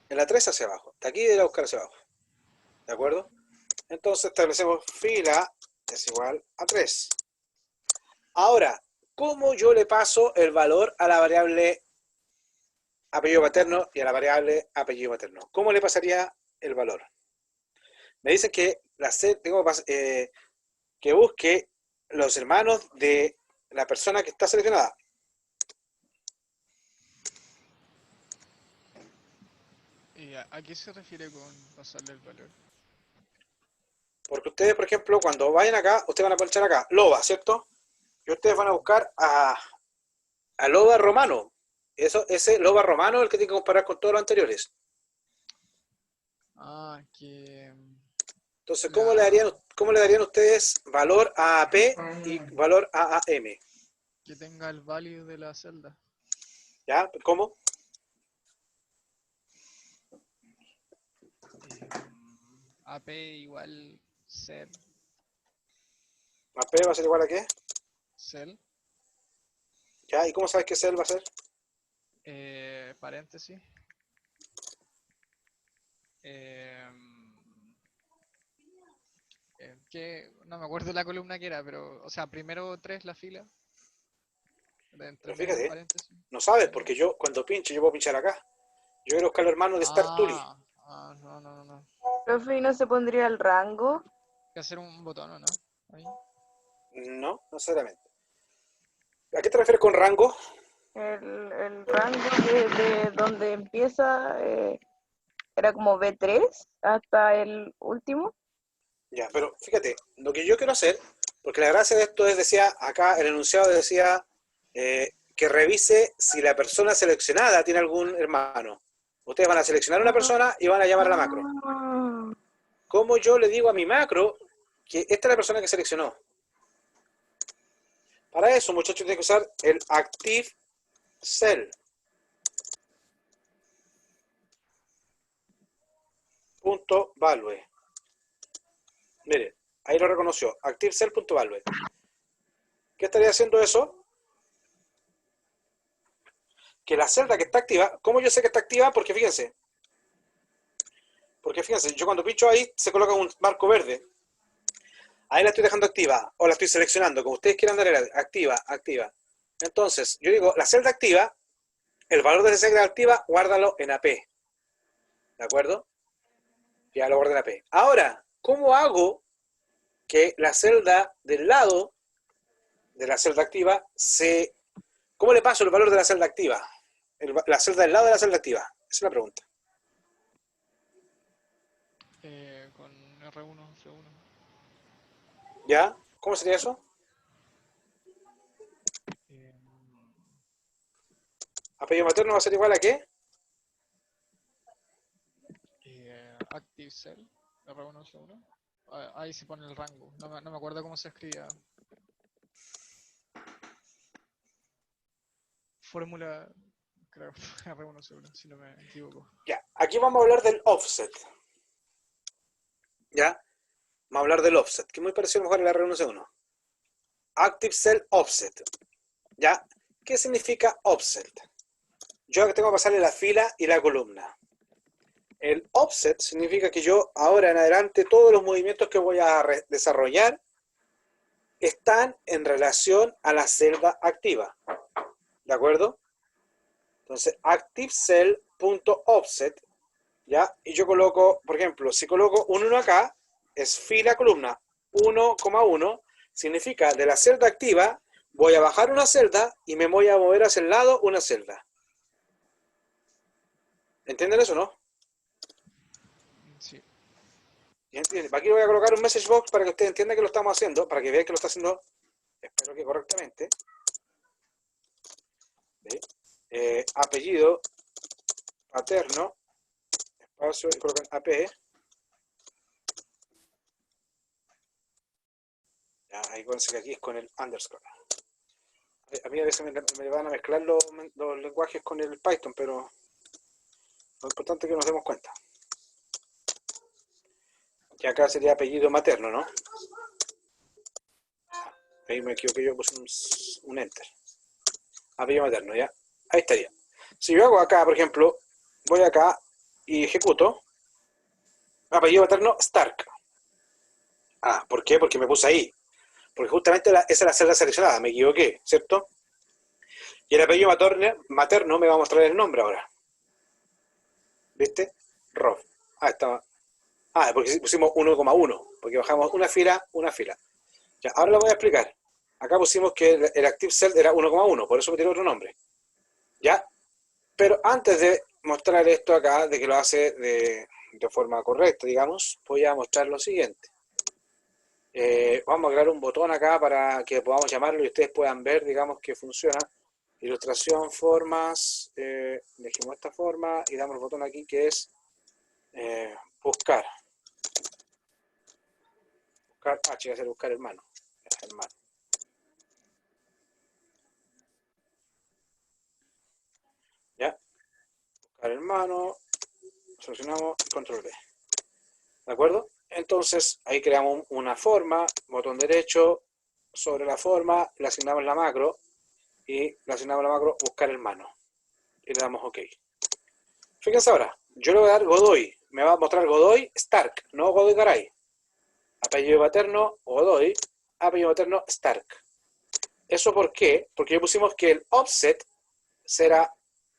Speaker 1: En la 3 hacia abajo. De aquí deberá buscar hacia abajo. ¿De acuerdo? Entonces establecemos fila es igual a 3. Ahora, ¿cómo yo le paso el valor a la variable apellido paterno y a la variable apellido materno? ¿Cómo le pasaría el valor? Me dicen que tengo que busque los hermanos de la persona que está seleccionada.
Speaker 3: ¿Y a qué se refiere con pasarle el valor?
Speaker 1: Porque ustedes, por ejemplo, cuando vayan acá, ustedes van a ponchar acá, Loba, ¿cierto? Y ustedes van a buscar a Loba Romano. Ese Loba Romano es el que tiene que comparar con todos los anteriores.
Speaker 3: Ah, que
Speaker 1: Entonces, ¿cómo le darían ustedes valor a AP y valor a AM?
Speaker 3: que tenga el value de la celda.
Speaker 1: ¿Ya? ¿Cómo?
Speaker 3: AP igual cell.
Speaker 1: AP va a ser igual a qué?
Speaker 3: Cell.
Speaker 1: ¿Ya? ¿Y cómo sabes que cell va a ser?
Speaker 3: Paréntesis. Que no me acuerdo la columna que era, pero, o sea, primero 3 la fila. De entre
Speaker 1: Pero
Speaker 3: medio
Speaker 1: fíjate,
Speaker 3: paréntesis.
Speaker 1: no sabes, porque yo cuando pinche, yo puedo pinchar acá. Yo quiero buscar los hermanos de Star Tully.
Speaker 3: No.
Speaker 9: Profe, ¿y no se pondría el rango?
Speaker 3: Hay que hacer un botón, ¿o no? Ahí.
Speaker 1: No, no necesariamente. ¿A qué te refieres con rango?
Speaker 9: El rango de donde empieza era como B3 hasta el último.
Speaker 1: Ya, pero fíjate, lo que yo quiero hacer, porque la gracia de esto es, decía, acá el enunciado decía que revise si la persona seleccionada tiene algún hermano. Ustedes van a seleccionar una persona y van a llamar a la macro.
Speaker 9: Ah,
Speaker 1: ¿Cómo yo le digo a mi macro que esta es la persona que seleccionó? Para eso, muchachos, tienen que usar el active cell. Punto value. Miren, ahí lo reconoció. ActiveCell.value. ¿Qué estaría haciendo eso? Que la celda que está activa, ¿cómo yo sé que está activa? Porque fíjense, yo cuando pincho ahí se coloca un marco verde. Ahí la estoy dejando activa, o la estoy seleccionando, como ustedes quieran darle activa, activa. Entonces, yo digo, la celda activa, el valor de esa celda activa, guárdalo en AP. ¿De acuerdo? Ya lo guardo en AP. Ahora, ¿cómo hago que la celda del lado de la celda activa se... ¿Cómo le paso el valor de la celda activa? La celda del lado de la celda activa. Esa es la pregunta.
Speaker 3: Con R1, C1.
Speaker 1: ¿Ya? ¿Cómo sería eso? ¿Apellido materno va a ser igual a qué?
Speaker 3: Active Cell, R1, C1. Ahí se pone el rango. No me acuerdo cómo se escribía. Fórmula, creo, R1, C1, si no me equivoco.
Speaker 1: Ya, aquí vamos a hablar del offset. ¿Ya? Vamos a hablar del offset, que es muy parecido a lo mejor al R1C1. Active Cell Offset. ¿Ya? ¿Qué significa offset? Yo tengo que pasarle la fila y la columna. El offset significa que yo ahora en adelante todos los movimientos que voy a desarrollar están en relación a la celda activa. ¿De acuerdo? Entonces, ActiveCell.offset, ¿ya? Y yo coloco, por ejemplo, si coloco un 1 acá, es fila columna 1,1, significa de la celda activa voy a bajar una celda y me voy a mover hacia el lado una celda. ¿Entienden eso, no?
Speaker 3: Sí.
Speaker 1: Aquí voy a colocar un message box para que ustedes entiendan que lo estamos haciendo, para que vean que lo está haciendo, espero que correctamente. ¿Sí? Apellido paterno, espacio, y colocan AP. Ya, ahí acuérdense que aquí es con el underscore. A mí a veces me van a mezclar los lenguajes con el Python, pero lo importante es que nos demos cuenta. Y acá sería apellido materno, ¿no? Ahí me equivoqué, yo puse un enter. Apellido materno, ¿ya? Ahí estaría. Si yo hago acá, por ejemplo, voy acá y ejecuto, apellido materno Stark. Ah, ¿por qué? Porque me puse ahí. Porque justamente esa es la celda seleccionada, me equivoqué, ¿cierto? Y el apellido materno me va a mostrar el nombre ahora. ¿Viste? Rob. Ah, estaba. Ah, porque pusimos 1,1, porque bajamos una fila, una fila. Ya, ahora lo voy a explicar. Acá pusimos que el active cell era 1,1, por eso me tiró otro nombre. ¿Ya? Pero antes de mostrar esto acá, de que lo hace de forma correcta, digamos, voy a mostrar lo siguiente. Vamos a crear un botón acá para que podamos llamarlo y ustedes puedan ver, digamos, que funciona. Ilustración, formas, elegimos esta forma y damos el botón aquí que es buscar. Buscar, voy a hacer buscar hermano. Hermano. ¿Ya? Buscar hermano, seleccionamos control B. ¿De acuerdo? Entonces ahí creamos una forma, botón derecho, sobre la forma, le asignamos la macro y le asignamos la macro buscar hermano. Y le damos OK. Fíjense ahora, yo le voy a dar Godoy, me va a mostrar Godoy Stark, no Godoy Garay. Apellido paterno, Godoy, apellido paterno Stark. ¿Eso por qué? Porque ya pusimos que el offset será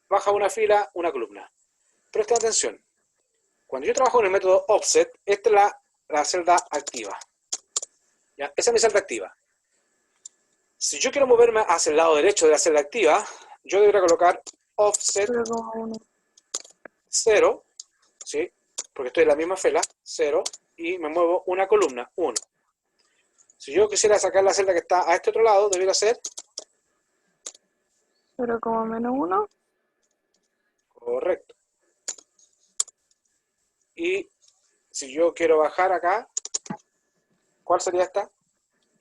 Speaker 1: baja una fila, una columna. Presten atención. Cuando yo trabajo en el método offset, esta es la celda activa. ¿Ya? Esa es mi celda activa. Si yo quiero moverme hacia el lado derecho de la celda activa, yo debería colocar offset
Speaker 9: 0,1.
Speaker 1: 0, ¿sí? Porque estoy en la misma fila, 0, y me muevo una columna, 1. Si yo quisiera sacar la celda que está a este otro lado, debería ser
Speaker 9: 0,-1.
Speaker 1: correcto. Y si yo quiero bajar acá, ¿cuál sería esta?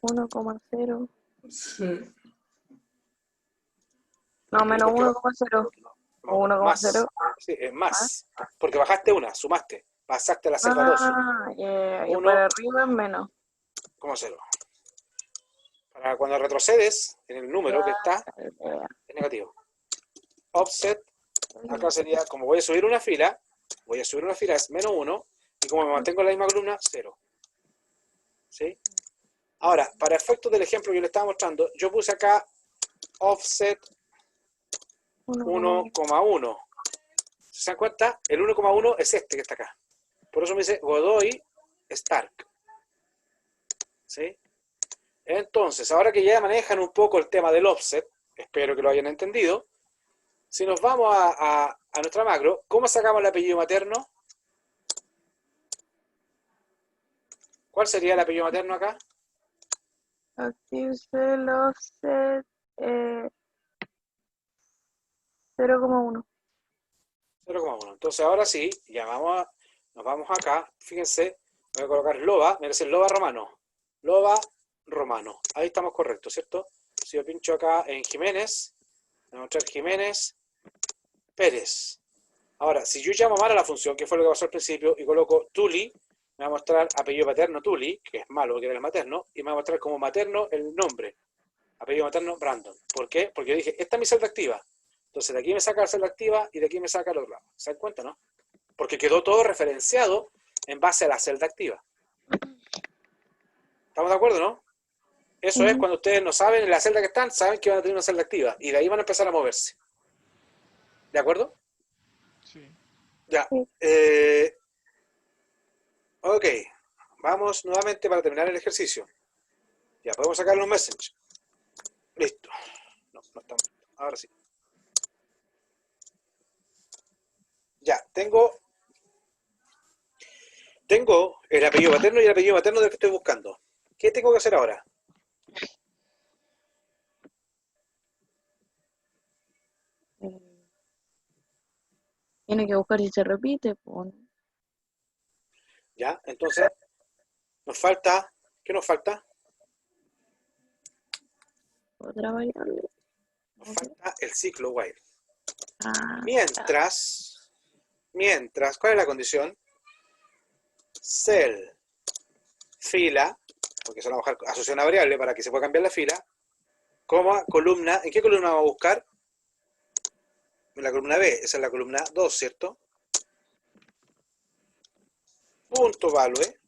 Speaker 9: 1,0.
Speaker 4: Sí.
Speaker 9: No, menos
Speaker 1: ¿Por qué?
Speaker 9: 1,0. O
Speaker 1: Más.
Speaker 9: 1,0.
Speaker 1: Sí, es más. Porque bajaste una, sumaste. Pasaste a la celda 2.
Speaker 9: Ah, yeah. Y
Speaker 1: 1,0.
Speaker 9: para arriba es menos.
Speaker 1: Para cuando retrocedes en el número que está,
Speaker 9: Yeah.
Speaker 1: es negativo. Offset, acá sería, como voy a subir una fila, es menos 1, y como me mantengo en la misma columna, 0. ¿Sí? Ahora, para efectos del ejemplo que yo le estaba mostrando, yo puse acá offset 1,1. ¿Se dan cuenta? El 1,1 es este que está acá. Por eso me dice Godoy Stark. ¿Sí? Entonces, ahora que ya manejan un poco el tema del offset, espero que lo hayan entendido, si nos vamos a nuestra macro, ¿cómo sacamos el apellido materno? ¿Cuál sería el apellido materno acá?
Speaker 9: Active Cell Offset 0,1.
Speaker 1: 0,1. Entonces ahora sí, ya nos vamos acá, fíjense, voy a colocar Loba, me parece Loba Romano. Loba Romano. Ahí estamos correctos, ¿cierto? Si yo pincho acá en Jiménez, me va a mostrar Jiménez Pérez. Ahora, si yo llamo mal a la función, que fue lo que pasó al principio, y coloco Tuli, me va a mostrar apellido paterno Tuli, que es malo porque era el materno, y me va a mostrar como materno el nombre. Apellido materno Brandon. ¿Por qué? Porque yo dije, esta es mi celda activa. Entonces de aquí me saca la celda activa y de aquí me saca el otro lado. ¿Se dan cuenta, no? Porque quedó todo referenciado en base a la celda activa. ¿Estamos de acuerdo, no? Eso es cuando ustedes no saben en la celda que están, saben que van a tener una celda activa. Y de ahí van a empezar a moverse. ¿De acuerdo?
Speaker 3: Sí.
Speaker 1: Ya. Ok. Vamos nuevamente para terminar el ejercicio. Ya, podemos sacar los messages. Listo. No estamos. Ahora sí. Ya, tengo el apellido paterno y el apellido materno del que estoy buscando. ¿Qué tengo que hacer ahora?
Speaker 9: Tiene que buscar si se repite. Pues.
Speaker 1: Ya, entonces, nos falta, ¿qué nos falta?
Speaker 9: Otra variable.
Speaker 1: Nos falta el ciclo while.
Speaker 9: Ah,
Speaker 1: Mientras, ¿cuál es la condición? Cell, fila, porque se va a bajar asociación a variable para que se pueda cambiar la fila, coma, columna. ¿En qué columna vamos a buscar? En la columna B, esa es la columna 2, ¿cierto? Punto value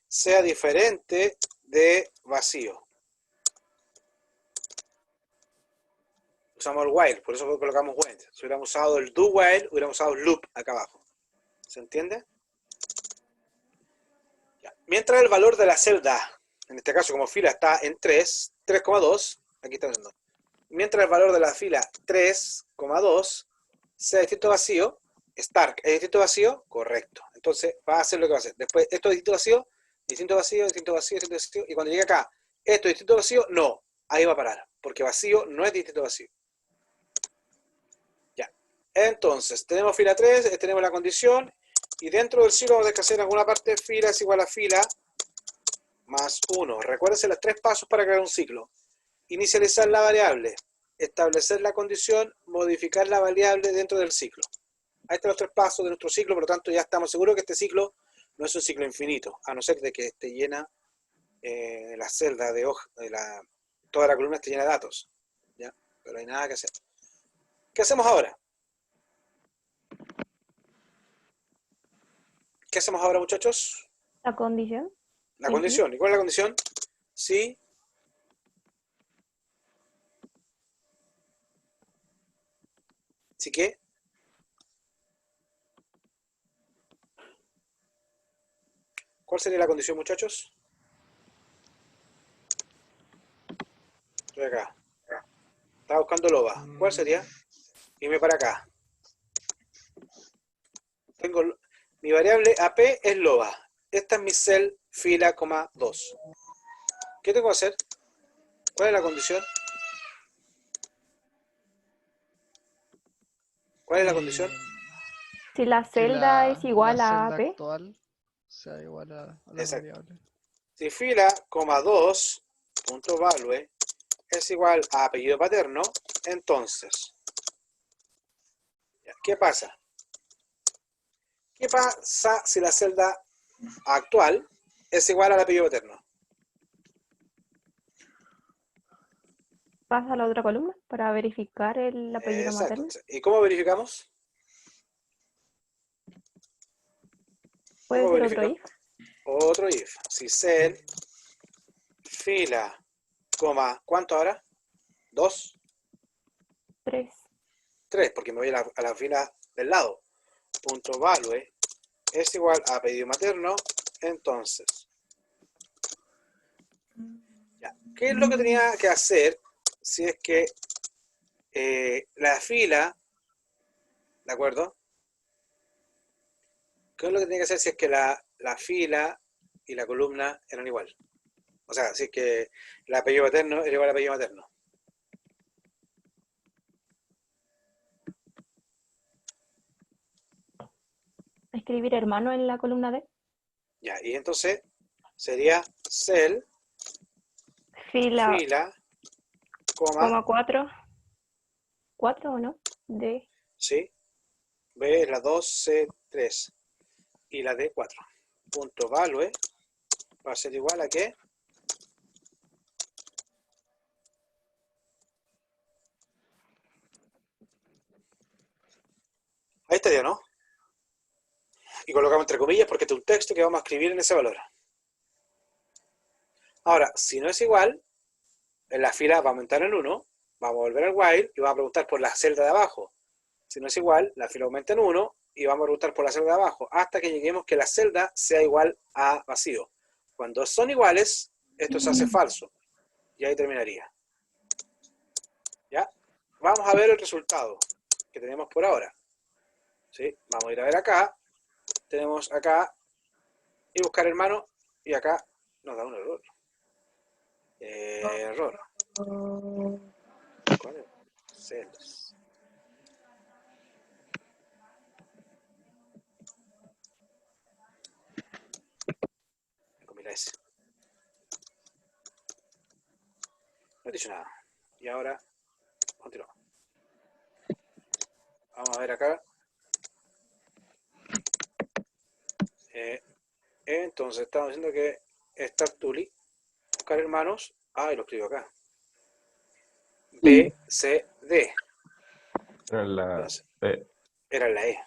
Speaker 1: sea diferente de vacío. Usamos el while, por eso colocamos when. Si hubiéramos usado el do while, hubiéramos usado el loop acá abajo. ¿Se entiende? Ya. Mientras el valor de la celda, en este caso como fila está en 3, 3,2, aquí está viendo. Mientras el valor de la fila 3,2 sea distinto a vacío, Stark es distinto a vacío, correcto. Entonces va a hacer lo que va a hacer. Después, esto es distinto a vacío, distinto a vacío, distinto a vacío, distinto a vacío. Y cuando llegue acá, esto es distinto a vacío, no. Ahí va a parar, porque vacío no es distinto a vacío. Ya. Entonces, tenemos fila 3, tenemos la condición, y dentro del ciclo vamos a descansar en alguna parte, fila es igual a fila más 1. Recuérdense los 3 pasos para crear un ciclo. Inicializar la variable, establecer la condición, modificar la variable dentro del ciclo. Ahí están los 3 pasos de nuestro ciclo, por lo tanto ya estamos seguros que este ciclo no es un ciclo infinito, a no ser de que esté llena la celda de hoja, toda la columna esté llena de datos. ¿Ya? Pero no hay nada que hacer. ¿Qué hacemos ahora? ¿Qué hacemos ahora, muchachos?
Speaker 7: La condición.
Speaker 1: La condición. ¿Y cuál es la condición? Sí. ¿Sí qué? ¿Cuál sería la condición, muchachos? Estoy acá. Estaba buscando loba. ¿Cuál sería? Irme para acá. Tengo mi variable AP es loba. Esta es mi cell fila, 2. ¿Qué tengo que hacer? ¿Cuál es la condición? ¿Cuál es la condición?
Speaker 7: Si la
Speaker 3: Que
Speaker 7: celda es igual
Speaker 3: la
Speaker 7: a
Speaker 3: celda
Speaker 7: AP,
Speaker 3: actual sea igual a la
Speaker 1: Exacto.
Speaker 3: variable.
Speaker 1: Si fila, 2, punto value, es igual a apellido paterno, entonces, ¿qué pasa? ¿Qué pasa si la celda actual es igual al apellido paterno?
Speaker 7: pasa a la otra columna para verificar el apellido
Speaker 1: Exacto.
Speaker 7: materno.
Speaker 1: ¿Y cómo verificamos?
Speaker 7: Puede
Speaker 1: ¿Cómo
Speaker 7: ser otro
Speaker 1: verifico?
Speaker 7: if.
Speaker 1: Otro if. Si cell, fila, ¿cuánto ahora? 2,
Speaker 7: 3.
Speaker 1: 3, porque me voy a la fila del lado. Punto value es igual a apellido materno, entonces. Ya. ¿Qué es lo que tenía que hacer si es que la fila, ¿de acuerdo? ¿Qué es lo que tenía que hacer si es que la fila y la columna eran igual? O sea, si es que el apellido materno era igual al apellido materno.
Speaker 7: Escribir hermano en la columna D.
Speaker 1: Ya, y entonces sería cell,
Speaker 7: Fila,
Speaker 1: fila,
Speaker 7: coma 4. 4 o no? D.
Speaker 1: ¿sí? B es la 2, C 3 y la D 4. Punto value va a ser igual a ¿qué? Ahí estaría, ¿no? Y colocamos entre comillas porque este es un texto que vamos a escribir en ese valor. Ahora, si no es igual, en la fila va a aumentar en 1, vamos a volver al while y vamos a preguntar por la celda de abajo. Si no es igual, la fila aumenta en 1 y vamos a preguntar por la celda de abajo hasta que lleguemos que la celda sea igual a vacío. Cuando son iguales, esto se hace falso. Y ahí terminaría. ¿Ya? Vamos a ver el resultado que tenemos por ahora. ¿Sí? Vamos a ir a ver acá. Tenemos acá y buscar hermano y acá nos da un error. Error. ¿Cuál es? Cells. Mira ese. No he dicho nada. Y ahora continuamos. Vamos a ver acá. Entonces estamos diciendo que Start Tuli, buscar hermanos. Ah, y lo escribo acá. B, C, D.
Speaker 6: Era la
Speaker 1: Entonces,
Speaker 6: E.
Speaker 1: era la E.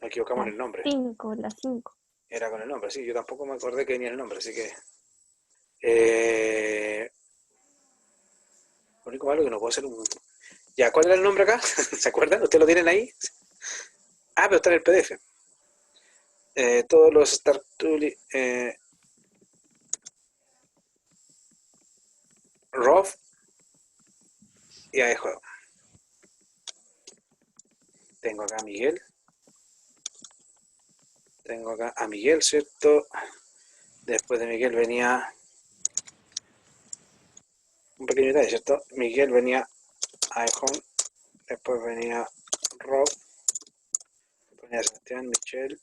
Speaker 1: Nos equivocamos en el nombre.
Speaker 7: 5, la 5.
Speaker 1: Era con el nombre, sí. Yo tampoco me acordé que venía el nombre, así que. Lo único malo es que no puedo hacer un. Ya, ¿cuál era el nombre acá? ¿Se acuerdan? ¿Ustedes lo tienen ahí? Ah, pero está en el PDF. Todos los Start Tuli. ROF y ahí juego. Tengo acá a Miguel. Tengo acá a Miguel, ¿cierto? Después de Miguel venía un pequeño detalle, ¿cierto? Miguel venía iPhone. Después venía Rob. Después venía Sebastián, Michelle.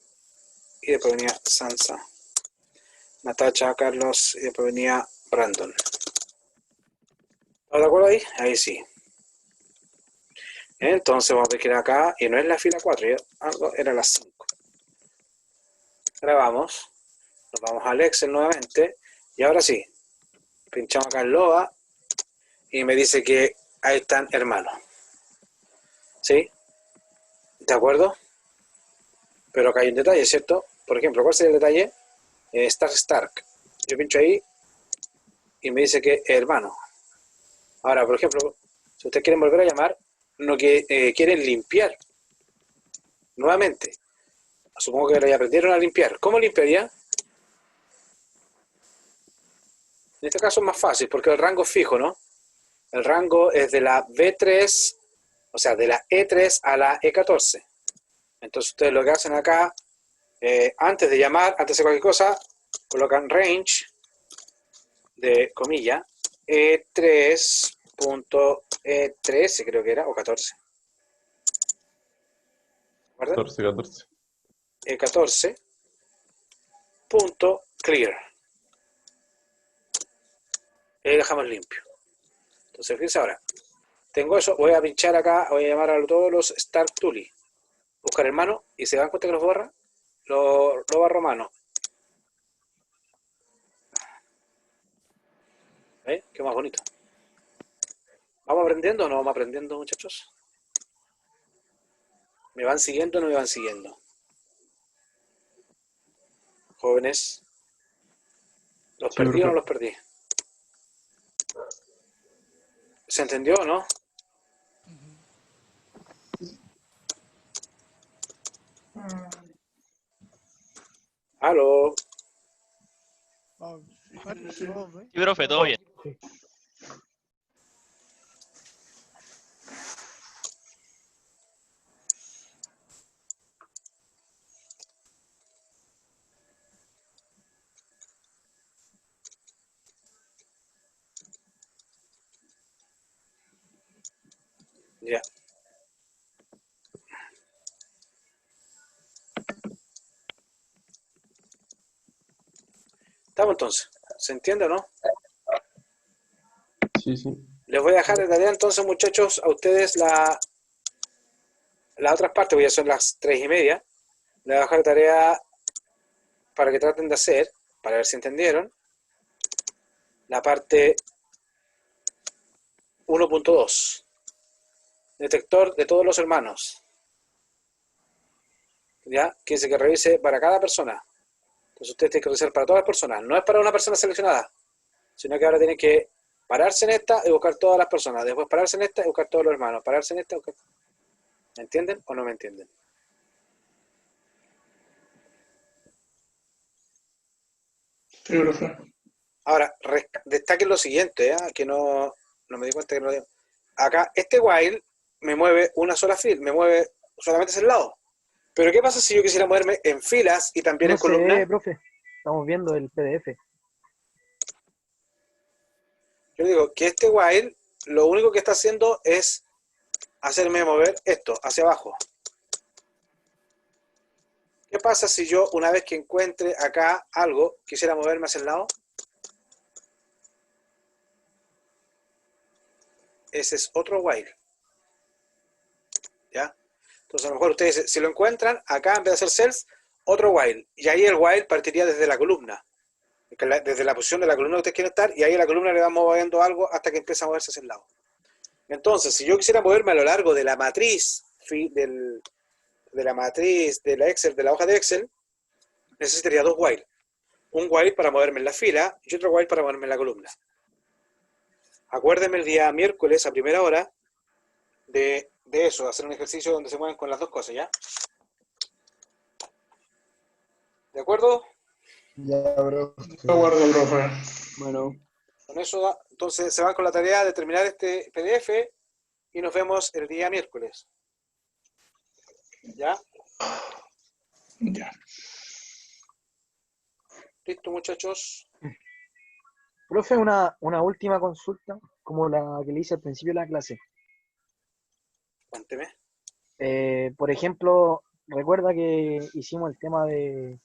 Speaker 1: Y después venía Sansa. Natacha, Carlos. Y después venía Brandon. ¿Estás de acuerdo ahí? Ahí sí. Entonces vamos a ver que era acá. Y no es la fila 4. Algo era la 5. Grabamos. Nos vamos al Excel nuevamente. Y ahora sí. Pinchamos acá en LOA. Y me dice que ahí están hermanos. ¿Sí? ¿De acuerdo? Pero acá hay un detalle, ¿cierto? Por ejemplo, ¿cuál sería el detalle? Stark. Yo pincho ahí y me dice que es hermano. Ahora, por ejemplo, si ustedes quieren volver a llamar, no que quieren limpiar nuevamente. Supongo que ya aprendieron a limpiar. ¿Cómo limpiaría? En este caso es más fácil porque el rango es fijo, ¿no? El rango es de la B3, o sea, de la E3 a la E14. Entonces ustedes lo que hacen acá, antes de llamar, antes de hacer cualquier cosa, colocan range de comilla E3.E13 creo que era, o 14. ¿Recuerdan?
Speaker 6: 14, 14.
Speaker 1: E14 punto clear. Y ahí dejamos limpio. Entonces fíjense ahora, tengo eso, voy a pinchar acá, voy a llamar a todos los Start Tuli, buscar hermano, y se dan cuenta que los borra, lo barro a mano. ¿Ven? Qué más bonito. ¿Vamos aprendiendo o no vamos aprendiendo, muchachos? ¿Me van siguiendo o no me van siguiendo? Jóvenes, ¿los
Speaker 6: Sí,
Speaker 1: perdí o no
Speaker 6: profe.
Speaker 1: los perdí? ¿Se entendió o no?
Speaker 3: Ujú.
Speaker 1: ¿Aló?
Speaker 3: Vamos, Juan, vamos, ¿eh?
Speaker 5: Sí, profe, todo bien.
Speaker 2: Sí.
Speaker 1: Ya. Estamos entonces. ¿Se entiende o no?
Speaker 6: Sí, sí.
Speaker 1: Les voy a dejar de tarea entonces, muchachos, a ustedes las otras partes, porque ya son las 3:30. Les voy a dejar de tarea para que traten de hacer, para ver si entendieron, la parte 1.2. Detector de todos los hermanos. ¿Ya? Que dice que revise para cada persona. Entonces ustedes tienen que revisar para todas las personas. No es para una persona seleccionada, sino que ahora tienen que pararse en esta y buscar todas las personas. Después pararse en esta y buscar todos los hermanos. Pararse en esta y buscar... ¿Me entienden o no me entienden?
Speaker 4: Sí, profe.
Speaker 1: Ahora, destaquen lo siguiente, ¿eh? Que no me di cuenta que no lo digo. Acá, este while me mueve una sola fila, me mueve solamente hacia el lado. Pero ¿qué pasa si yo quisiera moverme en filas y también
Speaker 2: No
Speaker 1: en
Speaker 2: se ve,
Speaker 1: columnas?
Speaker 2: profe. Estamos viendo el PDF.
Speaker 1: Yo digo que este while lo único que está haciendo es hacerme mover esto hacia abajo. ¿Qué pasa si yo, una vez que encuentre acá algo, quisiera moverme hacia el lado? Ese es otro while. ¿Ya? Entonces a lo mejor ustedes, si lo encuentran, acá en vez de hacer cells, otro while. Y ahí el while partiría desde la columna. Desde la posición de la columna que ustedes quieren estar, y ahí la columna le va moviendo algo hasta que empieza a moverse hacia el lado. Entonces, si yo quisiera moverme a lo largo de la matriz, de la Excel, de la hoja de Excel, necesitaría dos while. Un while para moverme en la fila y otro while para moverme en la columna. Acuérdenme el día miércoles a primera hora de eso, de hacer un ejercicio donde se mueven con las dos cosas, ¿ya? ¿De acuerdo?
Speaker 10: Ya, bro.
Speaker 4: De acuerdo, profe.
Speaker 10: Bueno.
Speaker 1: Con eso, entonces se van con la tarea de terminar este PDF y nos vemos el día miércoles. ¿Ya?
Speaker 4: Ya.
Speaker 1: ¿Listo, muchachos?
Speaker 2: Profe, una última consulta, como la que le hice al principio de la clase.
Speaker 1: Cuénteme.
Speaker 2: Por ejemplo, recuerda que hicimos el tema de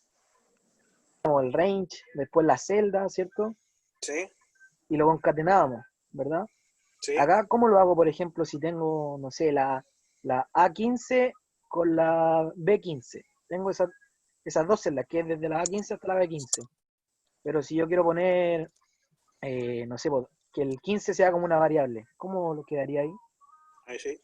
Speaker 2: como el range, después la celda, ¿cierto?
Speaker 1: ¿Sí?
Speaker 2: Y lo concatenábamos, ¿verdad?
Speaker 1: ¿Sí?
Speaker 2: Acá, ¿cómo lo hago, por ejemplo, si tengo, no sé, la A15 con la B15? Tengo esas dos celdas, que es desde la A15 hasta la B15. Pero si yo quiero poner, no sé, que el 15 sea como una variable, ¿cómo lo quedaría ahí?
Speaker 1: Ahí sí.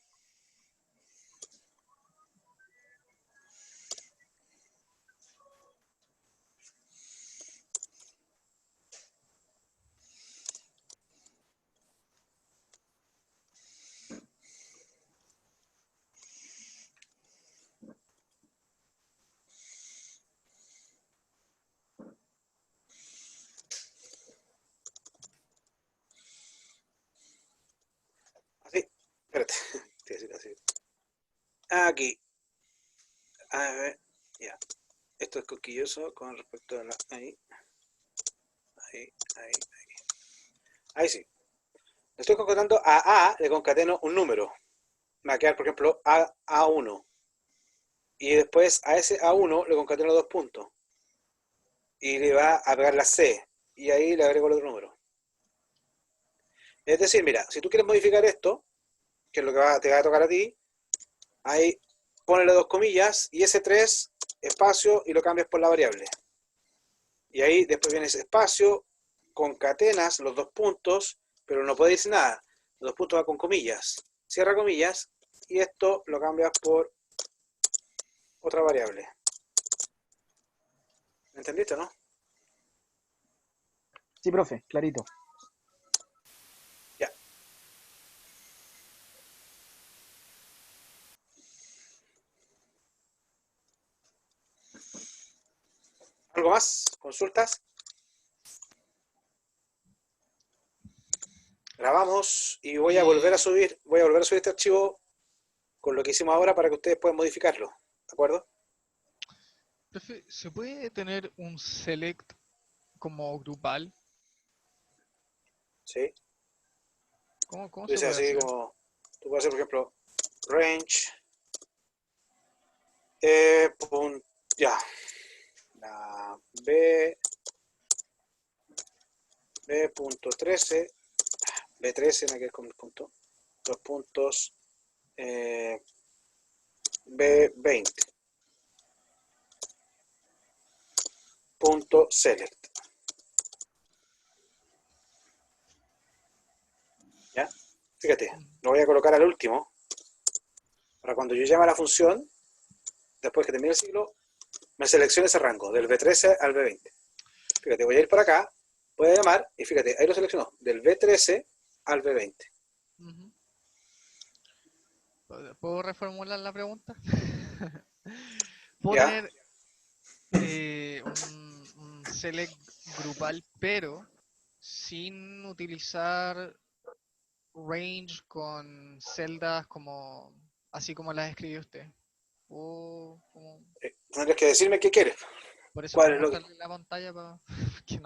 Speaker 1: aquí. A ver, ya. Esto es cosquilloso con respecto a la... Ahí. Ahí sí. Le estoy concatenando a A, le concateno un número. Me va a quedar, por ejemplo, A1. Y después a ese A1 le concateno 2 puntos. Y le va a pegar la C. Y ahí le agrego el otro número. Es decir, mira, si tú quieres modificar esto, que es lo que te va a tocar a ti, ahí ponle 2 comillas y ese 3 espacio y lo cambias por la variable. Y ahí después viene ese espacio, concatenas los 2 puntos, pero no puede decir nada. Los 2 puntos van con comillas. Cierra comillas y esto lo cambias por otra variable. ¿Me entendiste, no?
Speaker 2: Sí, profe, clarito.
Speaker 1: Ya. ¿Algo más? ¿Consultas? Grabamos y voy a volver a subir este archivo con lo que hicimos ahora para que ustedes puedan modificarlo. ¿De acuerdo?
Speaker 3: Profe, ¿se puede tener un select como grupal?
Speaker 1: Sí.
Speaker 3: ¿Cómo
Speaker 1: Tú
Speaker 3: se
Speaker 1: dices
Speaker 3: puede
Speaker 1: así
Speaker 3: hacer?
Speaker 1: como, tú puedes hacer, por ejemplo, range, ya, la B.13, B13 en aquel con el punto, 2 puntos, B20, punto select. ¿Ya? Fíjate, lo voy a colocar al último, para cuando yo llame a la función, después que termine el ciclo, me seleccione ese rango, del B13 al B20. Fíjate, voy a ir por acá, voy a llamar, y fíjate, ahí lo seleccionó, del B13 al B20.
Speaker 3: Ujú. ¿Puedo reformular la pregunta? ¿Puedo
Speaker 1: ¿Ya?
Speaker 3: tener un select grupal, pero sin utilizar range con celdas como así como las escribió usted?
Speaker 1: Tendrías que decirme qué quieres.
Speaker 3: Por eso
Speaker 1: ¿Cuál
Speaker 3: puedo
Speaker 1: es lo
Speaker 3: mostrarle la pantalla que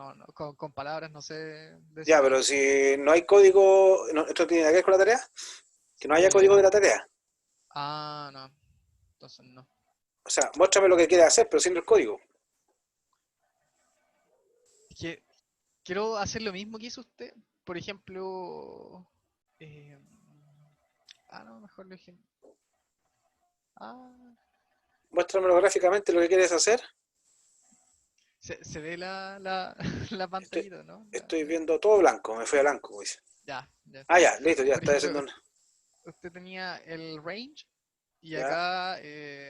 Speaker 3: con palabras no sé
Speaker 1: Ya,
Speaker 3: decirle.
Speaker 1: pero si no hay código, ¿esto tiene que ver con la tarea? Que no haya
Speaker 3: Eh,
Speaker 1: código de la tarea.
Speaker 3: no, entonces no.
Speaker 1: O sea, muéstrame lo que quieres hacer, pero sin el código.
Speaker 3: Es que quiero hacer lo mismo que hizo usted. Por ejemplo, eh, no, mejor lo dije.
Speaker 1: Muéstramelo gráficamente lo que quieres hacer.
Speaker 3: Se ve la pantallita, ¿no?
Speaker 1: Estoy viendo todo blanco, me fui a blanco, como dice.
Speaker 3: Ya.
Speaker 1: Ah, ya, listo, ya
Speaker 3: Por
Speaker 1: está
Speaker 3: ejemplo,
Speaker 1: haciendo
Speaker 3: usted tenía el range y
Speaker 1: ya,
Speaker 3: acá,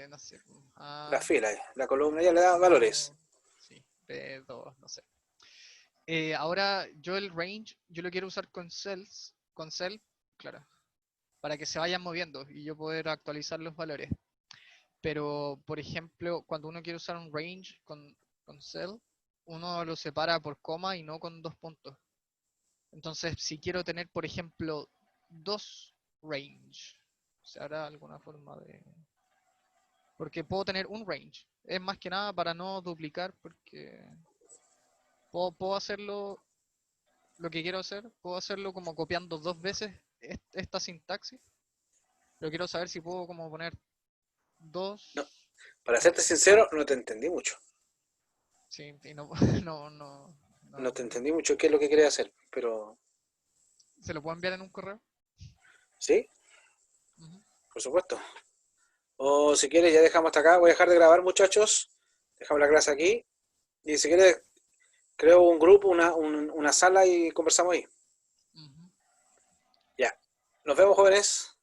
Speaker 3: no sé,
Speaker 1: la fila, la columna, ya le da valores.
Speaker 3: sí, B2, no sé. Ahora yo el range, yo lo quiero usar con cell, claro, para que se vayan moviendo y yo poder actualizar los valores. Pero, por ejemplo, cuando uno quiere usar un range con cell, uno lo separa por coma y no con 2 puntos. Entonces, si quiero tener, por ejemplo, 2 range, ¿se hará alguna forma de...? Porque puedo tener un range. Es más que nada para no duplicar, porque puedo hacerlo, lo que quiero hacer, puedo hacerlo como copiando 2 veces esta sintaxis. Pero quiero saber si puedo como poner 2...
Speaker 1: No, para serte sincero, no te entendí mucho.
Speaker 3: Sí, y no, no.
Speaker 1: No te entendí mucho qué es lo que quieres hacer, pero...
Speaker 3: ¿Se lo puedo enviar en un correo?
Speaker 1: ¿Sí?
Speaker 3: Ujú.
Speaker 1: Por supuesto. O si quieres, ya dejamos hasta acá. Voy a dejar de grabar, muchachos. Dejamos la clase aquí. Y si quieres, creo un grupo, una sala y conversamos ahí.
Speaker 3: Ujú.
Speaker 1: Ya. Nos vemos, jóvenes.